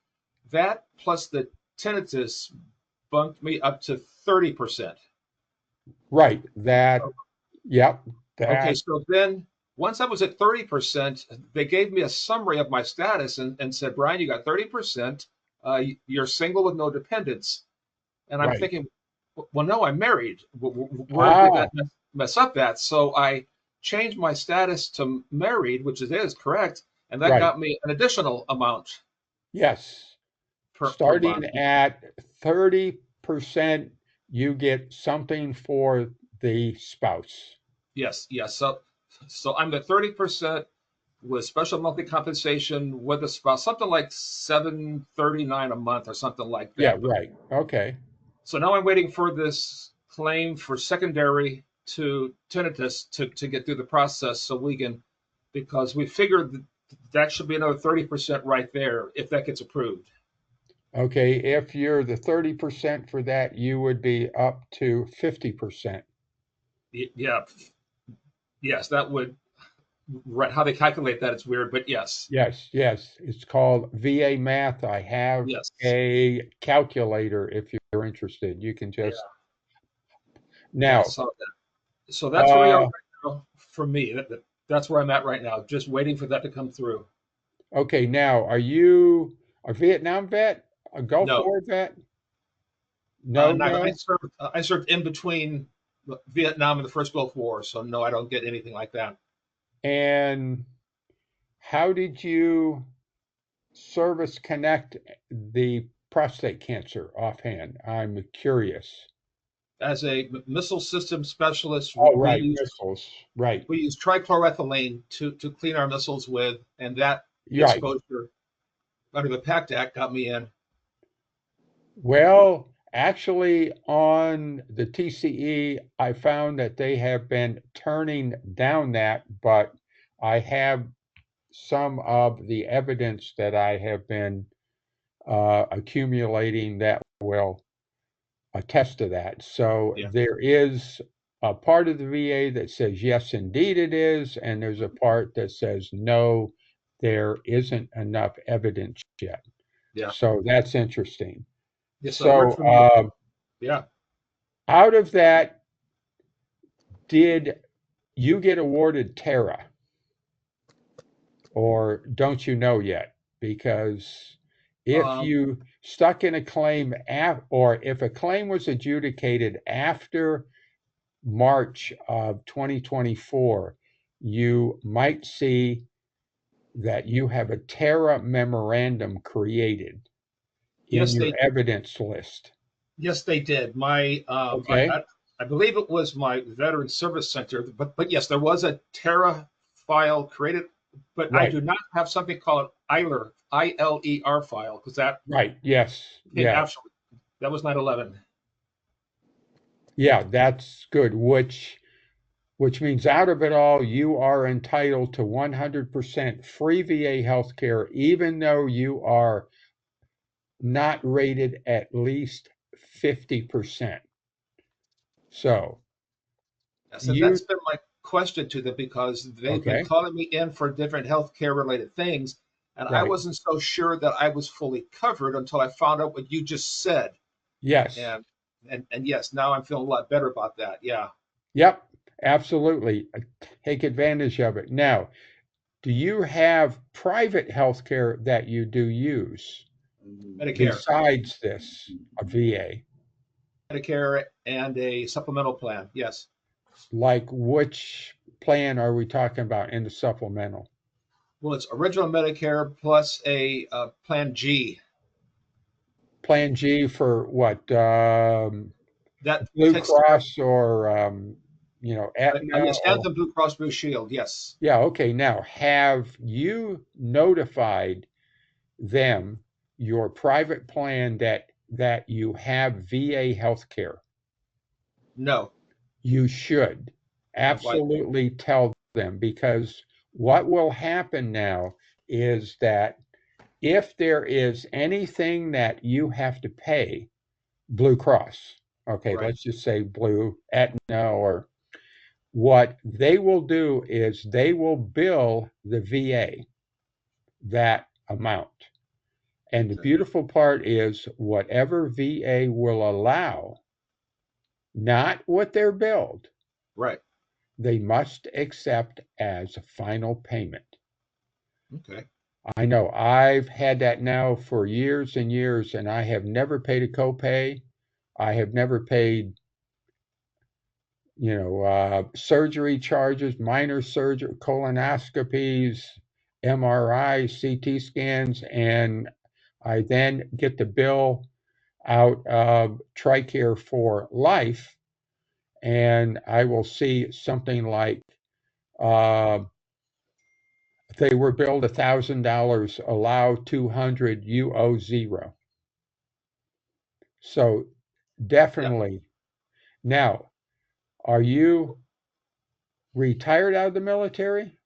that plus the tinnitus bumped me up to 30%. Right. That, yep. Okay, That, so then once I was at 30%, they gave me a summary of my status and said, Brian, you got 30%. You're single with no dependents. And I'm right. thinking, well, no, I'm married. Where did Ah, that mess up at? So I changed my status to married, which it is correct, and that right. got me an additional amount Yes. per Starting month. at 30%, you get something for the spouse. Yes, yes. So I'm at 30% with special monthly compensation with a spouse, something like 739 a month or something like Yeah, that. But right. Okay. so now I'm waiting for this claim for secondary to tinnitus to get through the process so we can, because we figured that should be another 30% right there if that gets approved. Okay, if you're the 30% for that, you would be up to 50%. Yeah, yes, that would, right, how they calculate that, it's weird, but yes, Yes, yes. It's called VA math. I have yes, a calculator if you're interested. You can yeah, just yeah. now. So that's where we are Uh, right now for me. That's where I'm at right now, just waiting for that to come through. okay, now are you a Vietnam vet? A Gulf No, War vet? No, not, no. I served in between Vietnam and the first Gulf War, so no, I don't get anything like that. And how did you service connect the prostate cancer offhand? I'm curious. As a missile system specialist, Oh, right, missiles. Right, we use trichloroethylene to clean our missiles with, and that right. exposure under the PACT Act got me in. Well, actually, on the TCE, I found that they have been turning down that, but I have some of the evidence that I have been accumulating that will attest to that. So Yeah. there is a part of the VA that says, yes, indeed it is. And there's a part that says, no, there isn't enough evidence yet. Yeah. So that's interesting. Yes, I heard So from yeah. out of that, did you get awarded TERA? Or don't you know yet? Because if Um, you stuck in a claim or if a claim was adjudicated after March of 2024, you might see that you have a TERA memorandum created in yes, your they evidence list. yes they did. My Okay, I believe it was my Veteran Service Center, but yes, there was a TERA file created, but I right, do not have something called ILER ILER file because that right, yes, came yeah, after that was 9/11. yeah, that's good. Which means out of it all, you are entitled to 100% free VA health care, even though you are not rated at least 50%. So So you, that's been my question to them because they've been okay, calling me in for different healthcare related things, and I right, wasn't so sure that I was fully covered until I found out what you just said. yes, And and yes, now I'm feeling a lot better about that. Yeah, yep, absolutely. Take advantage of it. Now, do you have private health care that you do use Medicare, besides this, a VA? Medicare, and a supplemental plan. Yes. Like which plan are we talking about in the supplemental? Well, it's original Medicare plus a Plan G Plan G for what? that Blue takes care of. Cross or Aetna Yes, or Anthem Blue Cross Blue Shield. Yes. yeah, okay. Now, have you notified them, your private plan, that you have VA health care? No. You should Why? absolutely tell them, because what will happen now is that if there is anything that you have to pay Blue Cross, okay, Right. let's just say Blue, Aetna, or what they will do is they will bill the VA that amount. And the Okay. beautiful part is whatever VA will allow, not what they're billed, Right. they must accept as a final payment. Okay. I know I've had that now for years and years, and I have never paid a copay. I have never paid, surgery charges, minor surgery, colonoscopies, MRI, CT scans, and I then get the bill out of TRICARE for life, and I will see something like uh, they were billed $1,000, allow 200, you owe zero. So Yeah. definitely. Now, are you retired out of the military?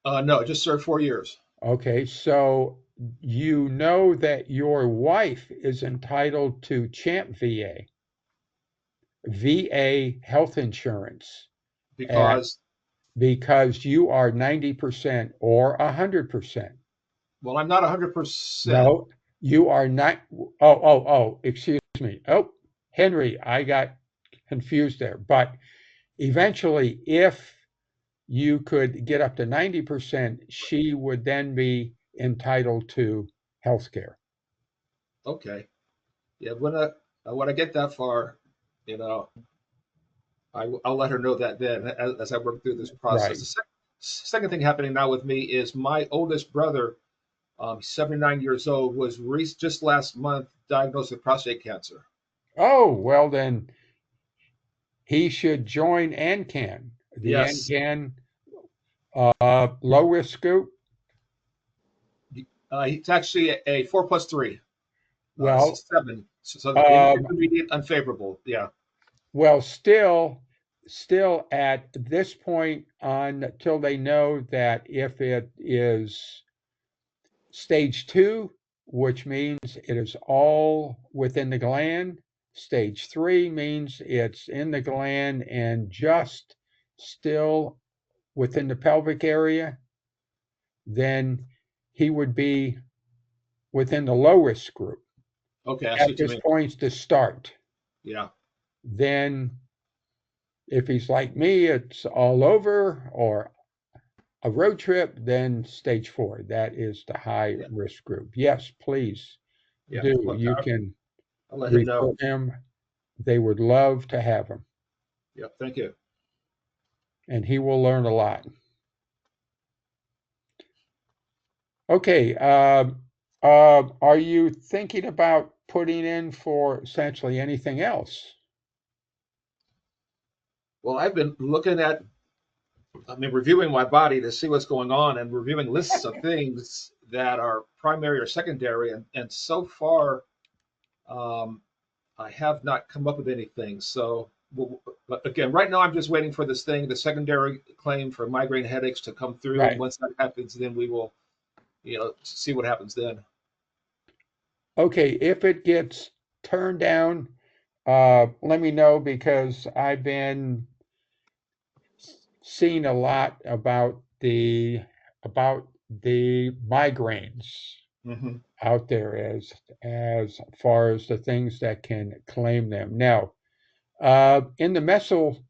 No, I just served 4 years. Okay, so you know that your wife is entitled to CHAMP VA health insurance at, Because because you are 90% or 100%. well, I'm not 100%. No, you are not. Excuse me. Oh, Henry, I got confused there. But eventually, if you could get up to 90%, she would then be entitled to health care. Okay. Yeah. When I get that far, you know, I'll let her know that then as I work through this process. Right. The second thing happening now with me is my oldest brother, 79 years old, was just last month diagnosed with prostate cancer. Oh, well, then he should join AnCan, the Yes. AnCan low risk group. It's actually a 4+3, Well, 7. So the um, intermediate unfavorable. Yeah. well, still at this point until they know that if it is stage 2, which means it is all within the gland, Stage 3 means it's in the gland and just still within the pelvic area. Then he would be within the low risk group. Okay, I see At what you this mean. point to start. Yeah. Then if he's like me, it's all over, or a road trip, then stage 4. That is the high Yeah. risk group. Yes, please Yeah. do. Well, You can I'll let him refer know. him. They would love to have him, Yeah. Thank you. and he will learn a lot. Okay. Are you thinking about putting in for essentially anything else? Well, I've been reviewing my body to see what's going on and reviewing lists of things that are primary or secondary. And so far, I have not come up with anything. So, but again, right now I'm just waiting for this thing, the secondary claim for migraine headaches to come through. Right. And once that happens, then we will, see what happens then. Okay, if it gets turned down, let me know, because I've been seeing a lot about the migraines Mm-hmm. out there as far as the things that can claim them. Now, in the meso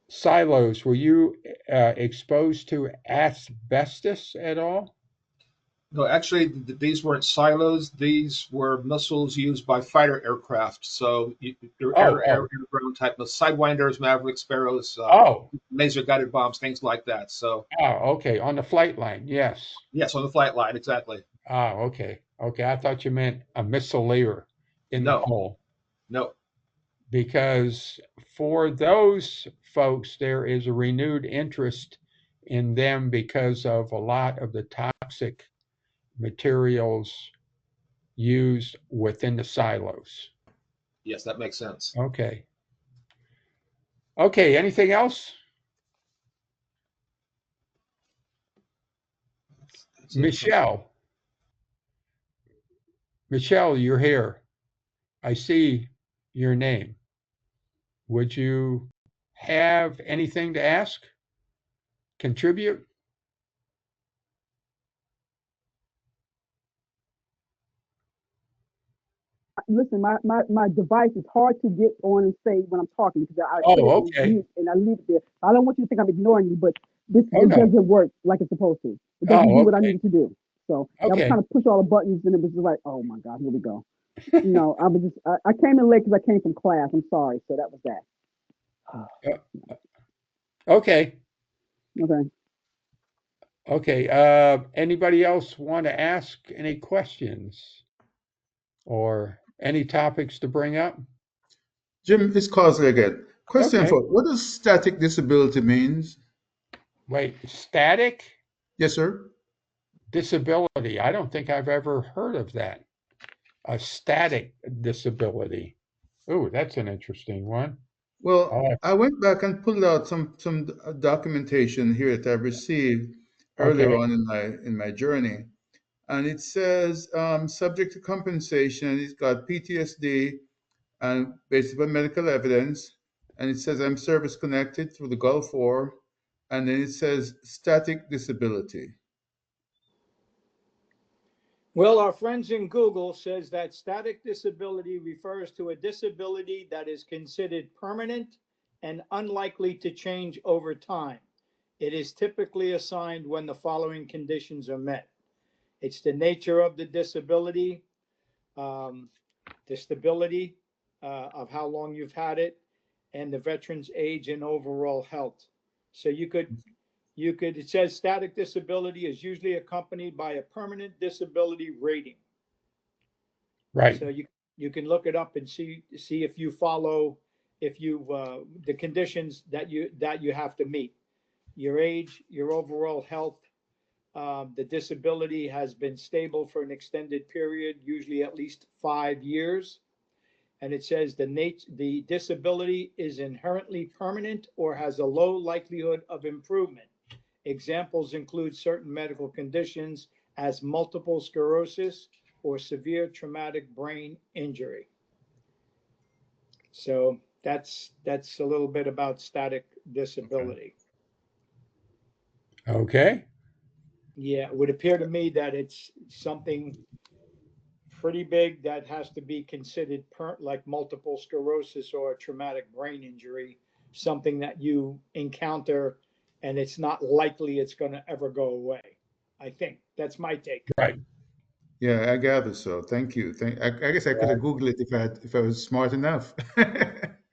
silos, were you exposed to asbestos at all? No, actually, these weren't silos. These were missiles used by fighter aircraft. So Oh, oh, air-to-ground type of Sidewinders, Maverick, Sparrows, oh, laser-guided bombs, things like that. So okay, on the flight line, yes. yes, on the flight line, exactly. Okay, okay. I thought you meant a missileer in the No, hull, no. because for those folks, there is a renewed interest in them because of a lot of the toxic materials used within the silos. Yes, that makes sense. Okay. Okay, anything else? That's it so far. Michelle, you're here. I see your name. Would you have anything to ask? Contribute? Listen, my device is hard to get on and say when I'm talking because I put Oh, it in okay. mute and I leave it there. I don't want you to think I'm ignoring you, but Oh, it no. doesn't work like it's supposed to. It doesn't do Oh, what I okay. need it to do. So I was Okay. trying to push all the buttons and it was just like, oh my God, here we go. I was just I came in late because I came from class. I'm sorry. So that was that. Okay. Okay. Okay. Anybody else want to ask any questions or any topics to bring up? Jim, it's Causey again. Question Okay. for what does static disability means? Wait, static Yes, sir. disability. I don't think I've ever heard of that. A static disability. Oh, that's an interesting one. Well, I went back and pulled out some documentation here that I've received earlier Okay. on in my journey, and it says subject to compensation. And it's got PTSD and based upon medical evidence, and it says I'm service connected through the Gulf War, and then it says static disability. Well, our friends in Google says that static disability refers to a disability that is considered permanent and unlikely to change over time. It is typically assigned when the following conditions are met. It's the nature of the disability, the stability of how long you've had it, and the veteran's age and overall health. So it says static disability is usually accompanied by a permanent disability rating. Right. So you can look it up and see if you follow, if you the conditions that you have to meet. Your age, your overall health, the disability has been stable for an extended period, usually at least 5 years. And it says the disability is inherently permanent or has a low likelihood of improvement. Examples include certain medical conditions as multiple sclerosis or severe traumatic brain injury. So that's a little bit about static disability. Okay. Yeah, it would appear to me that it's something pretty big that has to be considered like multiple sclerosis or a traumatic brain injury, something that you encounter and it's not likely it's going to ever go away. I think that's my take. Right. Yeah, I gather so. Thank you. I guess I could have Googled it if I was smart enough.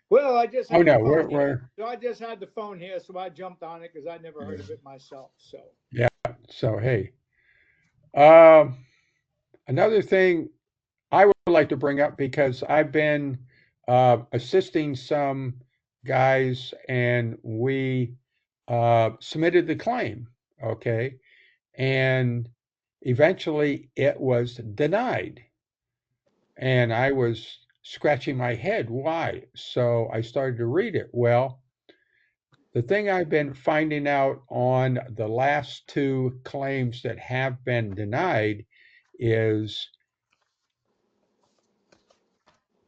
Well, I just Oh had the no, phone here. we're So I just had the phone here, so I jumped on it because I never heard of it myself. So yeah. So hey, um, another thing I would like to bring up because I've been assisting some guys and we submitted the claim, okay, and eventually it was denied. And I was scratching my head, why? So I started to read it. Well, the thing I've been finding out on the last two claims that have been denied is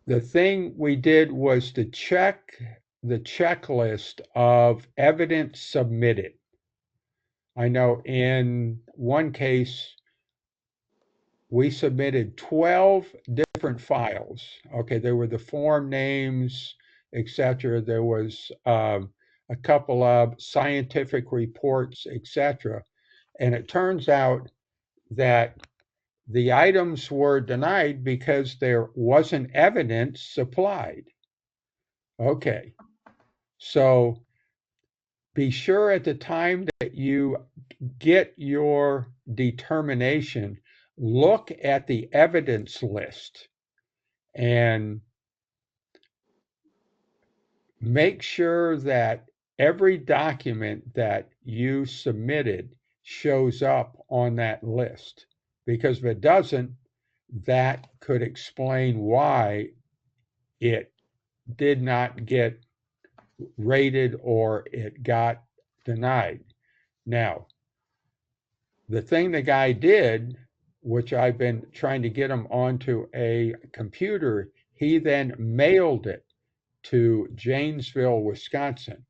the thing we did was to check the checklist of evidence submitted. I know in one case, we submitted 12 different files. Okay, there were the form names, etc. There was a couple of scientific reports, etc. And it turns out that the items were denied because there wasn't evidence supplied. Okay, so be sure at the time that you get your determination, look at the evidence list and make sure that every document that you submitted shows up on that list. Because if it doesn't, that could explain why it did not get rated or it got denied. Now, the thing the guy did, which I've been trying to get him onto a computer, he then mailed it to Janesville, Wisconsin.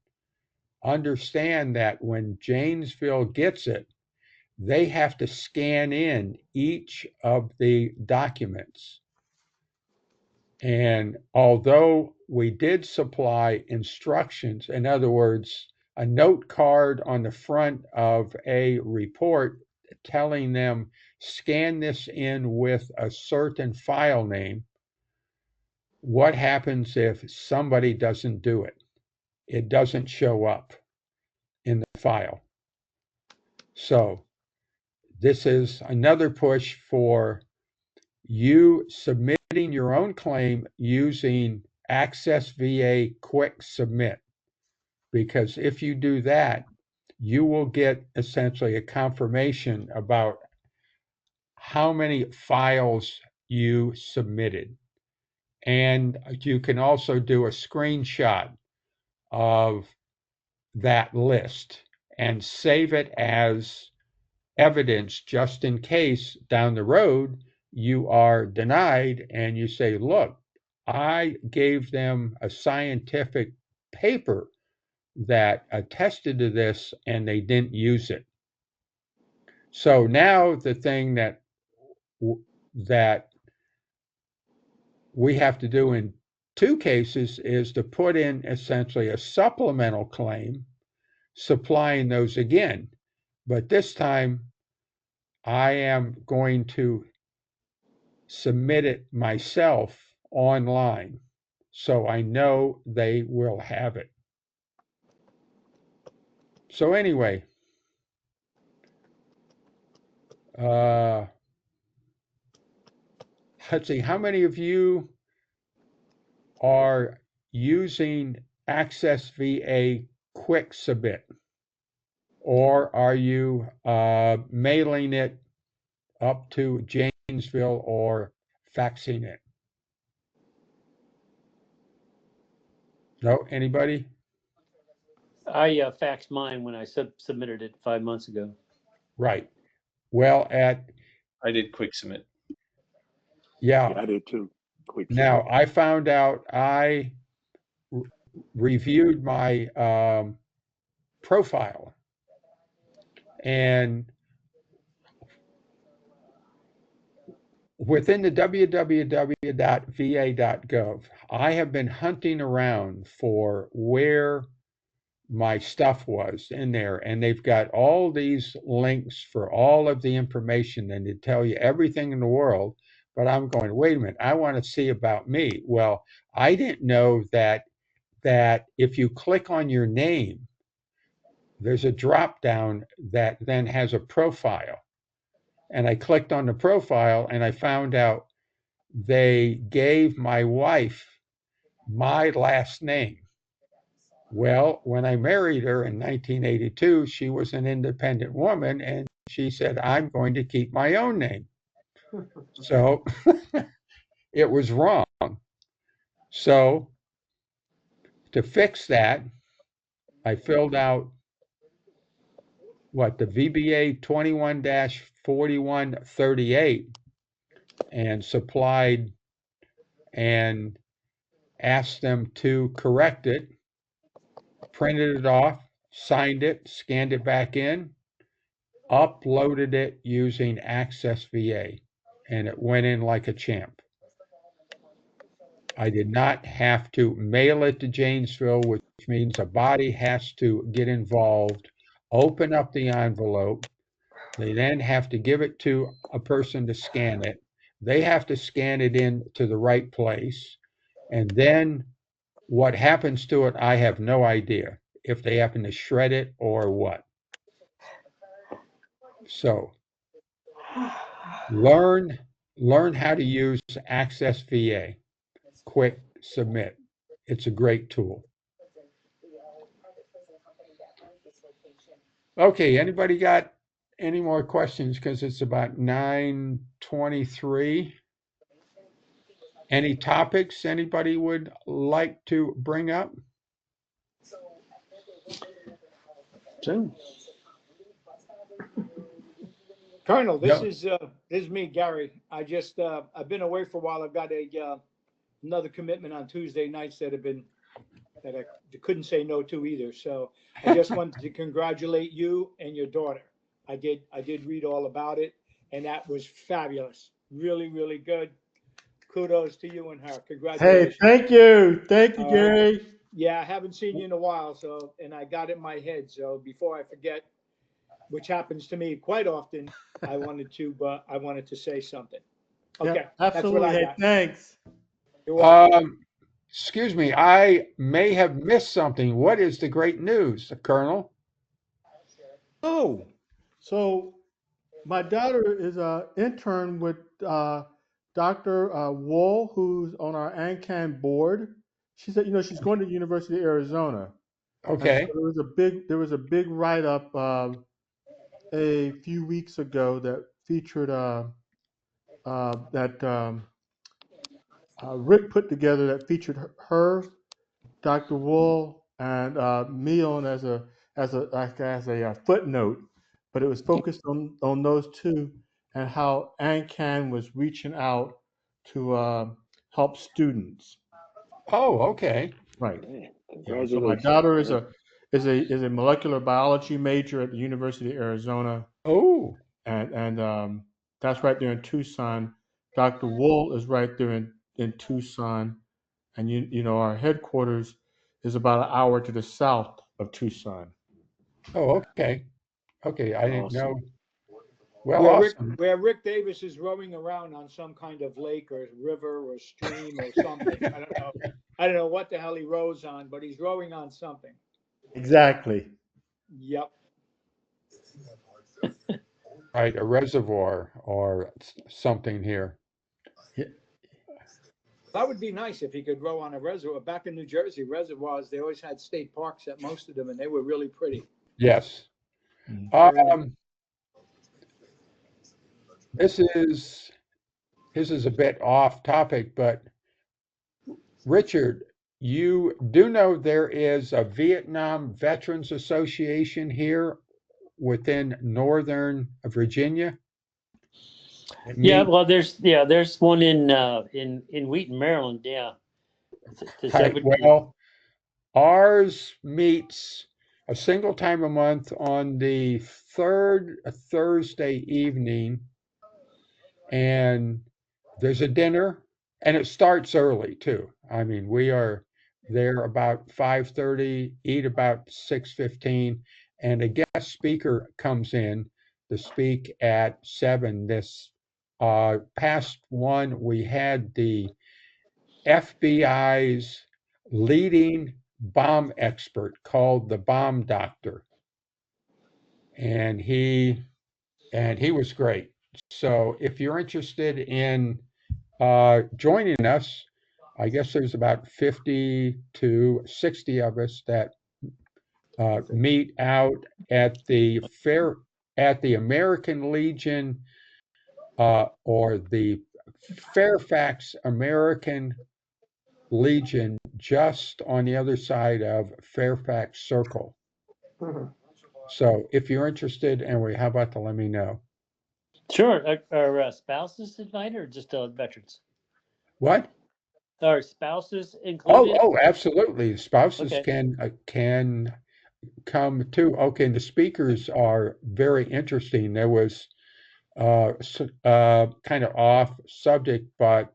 Understand that when Janesville gets it, they have to scan in each of the documents. And although we did supply instructions, in other words, a note card on the front of a report telling them scan this in with a certain file name, what happens if somebody doesn't do it? It doesn't show up in the file. So this is another push for you submitting your own claim using Access VA QuickSubmit. Because if you do that, you will get essentially a confirmation about how many files you submitted. And you can also do a screenshot of that list and save it as evidence just in case down the road you are denied and you say, look, I gave them a scientific paper that attested to this and they didn't use it. So now the thing that we have to do in two cases is to put in essentially a supplemental claim supplying those again. But this time I am going to submit it myself online so I know they will have it. So anyway, let's see, how many of you are using Access VA QuickSubmit? Or are you mailing it up to Janesville or faxing it? No, anybody? I faxed mine when I submitted it 5 months ago. Right. Well, I did QuickSubmit. Yeah, yeah. I did too. Quick Now submit. I found out I reviewed my profile, and within the www.va.gov, I have been hunting around for where my stuff was in there, and they've got all these links for all of the information, and they tell you everything in the world. But I'm going, wait a minute, I want to see about me. Well, I didn't know that if you click on your name, there's a drop down that then has a profile. And I clicked on the profile and I found out they gave my wife my last name. Well, when I married her in 1982, she was an independent woman and she said, I'm going to keep my own name. So it was wrong. So to fix that, I filled out the VBA 21-4138 and supplied and asked them to correct it, printed it off, signed it, scanned it back in, uploaded it using Access VA, and it went in like a champ. I did not have to mail it to Janesville, which means a body has to get involved, open up the envelope. They then have to give it to a person to scan it. They have to scan it in to the right place. And then what happens to it, I have no idea if they happen to shred it or what. So learn how to use Access VA. QuickSubmit. It's a great tool. Okay, anybody got any more questions? Because it's about 9:23. Any topics anybody would like to bring up? Colonel, No. this is me, Gary. I've been away for a while. I've got another commitment on Tuesday nights that I couldn't say no to either. So I just wanted to congratulate you and your daughter. I did read all about it, and that was fabulous. Really, really good. Kudos to you and her. Hey, Congratulations. thank you, All right. Gary. Yeah, I haven't seen you in a while, and I got it in my head. So before I forget, which happens to me quite often, I wanted to say something. Okay, Yeah, that's what absolutely. I Hey, got. thanks. You're welcome. Excuse me, I may have missed something. What is the great news, Colonel? Oh, so my daughter is an intern with Dr. Wool, who's on our AnCan board. She said, she's going to the University of Arizona, and so Okay. there was a big write up a few weeks ago that featured that Rick put together that featured her, Dr. Wool, and me on as a footnote, but it was focused on those two and how AnCan was reaching out to help students. Oh, okay. Right. Man, Yeah. So my congratulations. daughter is Yeah. a molecular biology major at the University of Arizona, Oh, and that's right there in Tucson. Dr. Wool is right there in Tucson, and our headquarters is about an hour to the south of Tucson. oh, okay. Okay, I didn't Awesome. know. Well, Where awesome. Rick Davis is rowing around on some kind of lake or river or stream or something. I don't know. I don't know what the hell he rows on, but he's rowing on something. Exactly. Yep. Right, a reservoir or something here. Yeah. That would be nice if he could row on a reservoir. Back in New Jersey, reservoirs, they always had state parks at most of them, and they were really pretty. Yes. Very nice. This is a bit off topic, but Richard, you do know there is a Vietnam Veterans Association here within Northern Virginia? Yeah, well, there's one in Wheaton, Maryland. Yeah, does that Right. would Well, Ours meets a single time a month on the third Thursday evening, and there's a dinner, and it starts early too. I mean, we are there about 5:30, eat about 6:15, and a guest speaker comes in to speak at 7. This past one, we had the FBI's leading bomb expert called the Bomb Doctor, and he was great. So if you're interested in joining us, I guess there's about 50 to 60 of us that meet out at the American Legion or the Fairfax American Legion, just on the other side of Fairfax Circle. So if you're interested, and how about to let me know. Sure. Are spouses invited or just veterans? What? Are spouses included? Oh, absolutely. Spouses Okay. can come too. Okay, and the speakers are very interesting. There was kind of off subject, but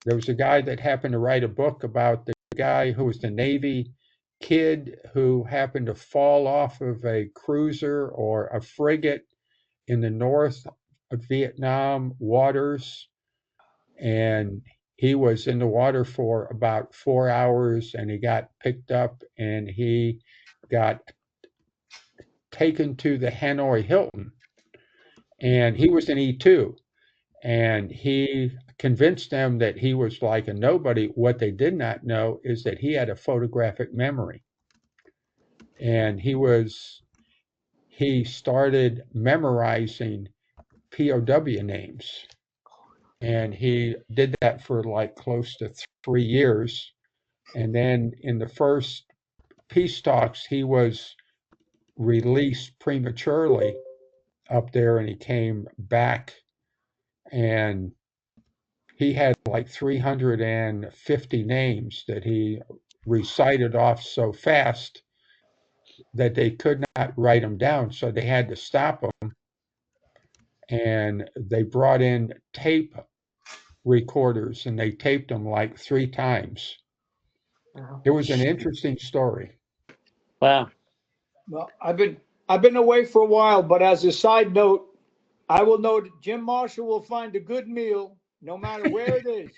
there was a guy that happened to write a book about the guy who was the Navy kid who happened to fall off of a cruiser or a frigate in the North Vietnam waters, and he was in the water for about 4 hours, and he got picked up, and he got taken to the Hanoi Hilton, and he was an E2, and he convinced them that he was like a nobody. What they did not know is that he had a photographic memory, and he started memorizing POW names, and he did that for like close to 3 years. And then in the first peace talks, he was released prematurely up there, and he came back, and he had like 350 names that he recited off so fast that they could not write them down. So they had to stop him, and they brought in tape recorders, and they taped him like 3 times. It was an interesting story. Wow. Well, I've been away for a while, but as a side note, I will know that Jim Marshall will find a good meal no matter where it is,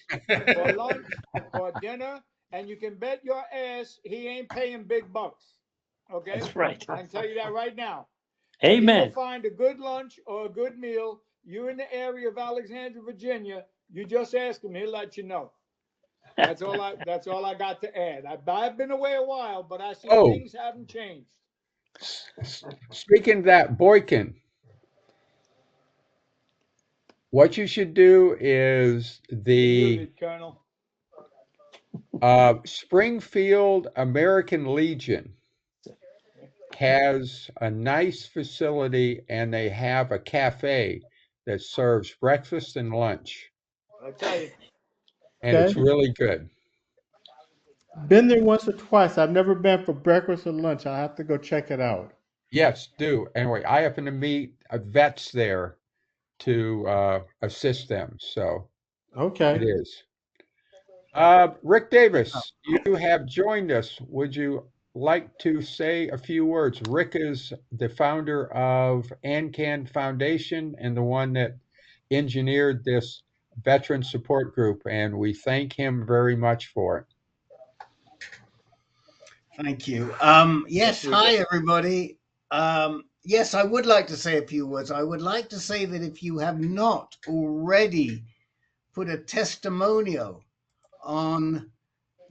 for lunch or dinner, and you can bet your ass he ain't paying big bucks. Okay? That's right. I can tell you that right now. But he will Amen. find a good lunch or a good meal. You're in the area of Alexandria, Virginia. You just ask him; he'll let you know. That's all I got to add. I've been away a while, but I see Oh, things haven't changed. speaking of that, Boykin, what you should do is You're the muted, Colonel. Springfield American Legion has a nice facility, and they have a cafe that serves breakfast and lunch, I tell you. and it's Okay. really good. Been there once or twice. I've never been for breakfast or lunch. I have to go check it out. Yes, do. Anyway, I happen to meet vets there to assist them, so it Okay. is. Rick Davis, you have joined us. Would you like to say a few words? Rick is the founder of AnCan Foundation and the one that engineered this veteran support group, and we thank him very much for it. Thank you. Yes, Rick. hi everybody. Yes, I would like to say a few words. I would like to say that if you have not already put a testimonial on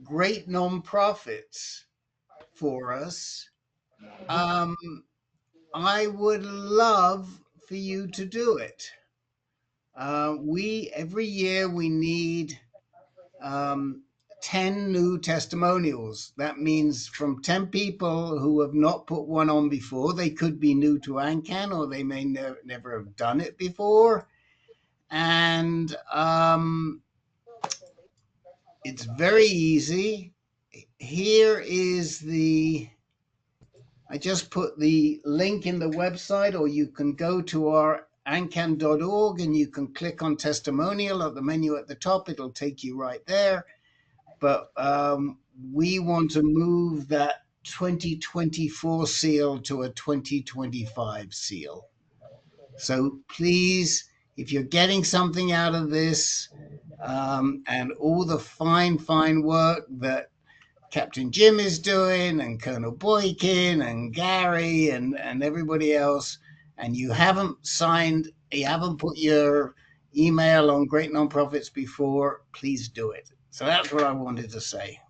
GreatNonProfits for us, I would love for you to do it. Every year we need 10 new testimonials. That means from 10 people who have not put one on before. They could be new to AnCan, or they may never have done it before. And it's very easy. here is I just put the link in the website, or you can go to our AnCan.org and you can click on testimonial at the menu at the top. It'll take you right there. But we want to move that 2024 seal to a 2025 seal. So please, if you're getting something out of this, and all the fine work that Captain Jim is doing, and Colonel Boykin and Gary and everybody else, and you haven't put your email on Great Nonprofits before, please do it. So that's what I wanted to say.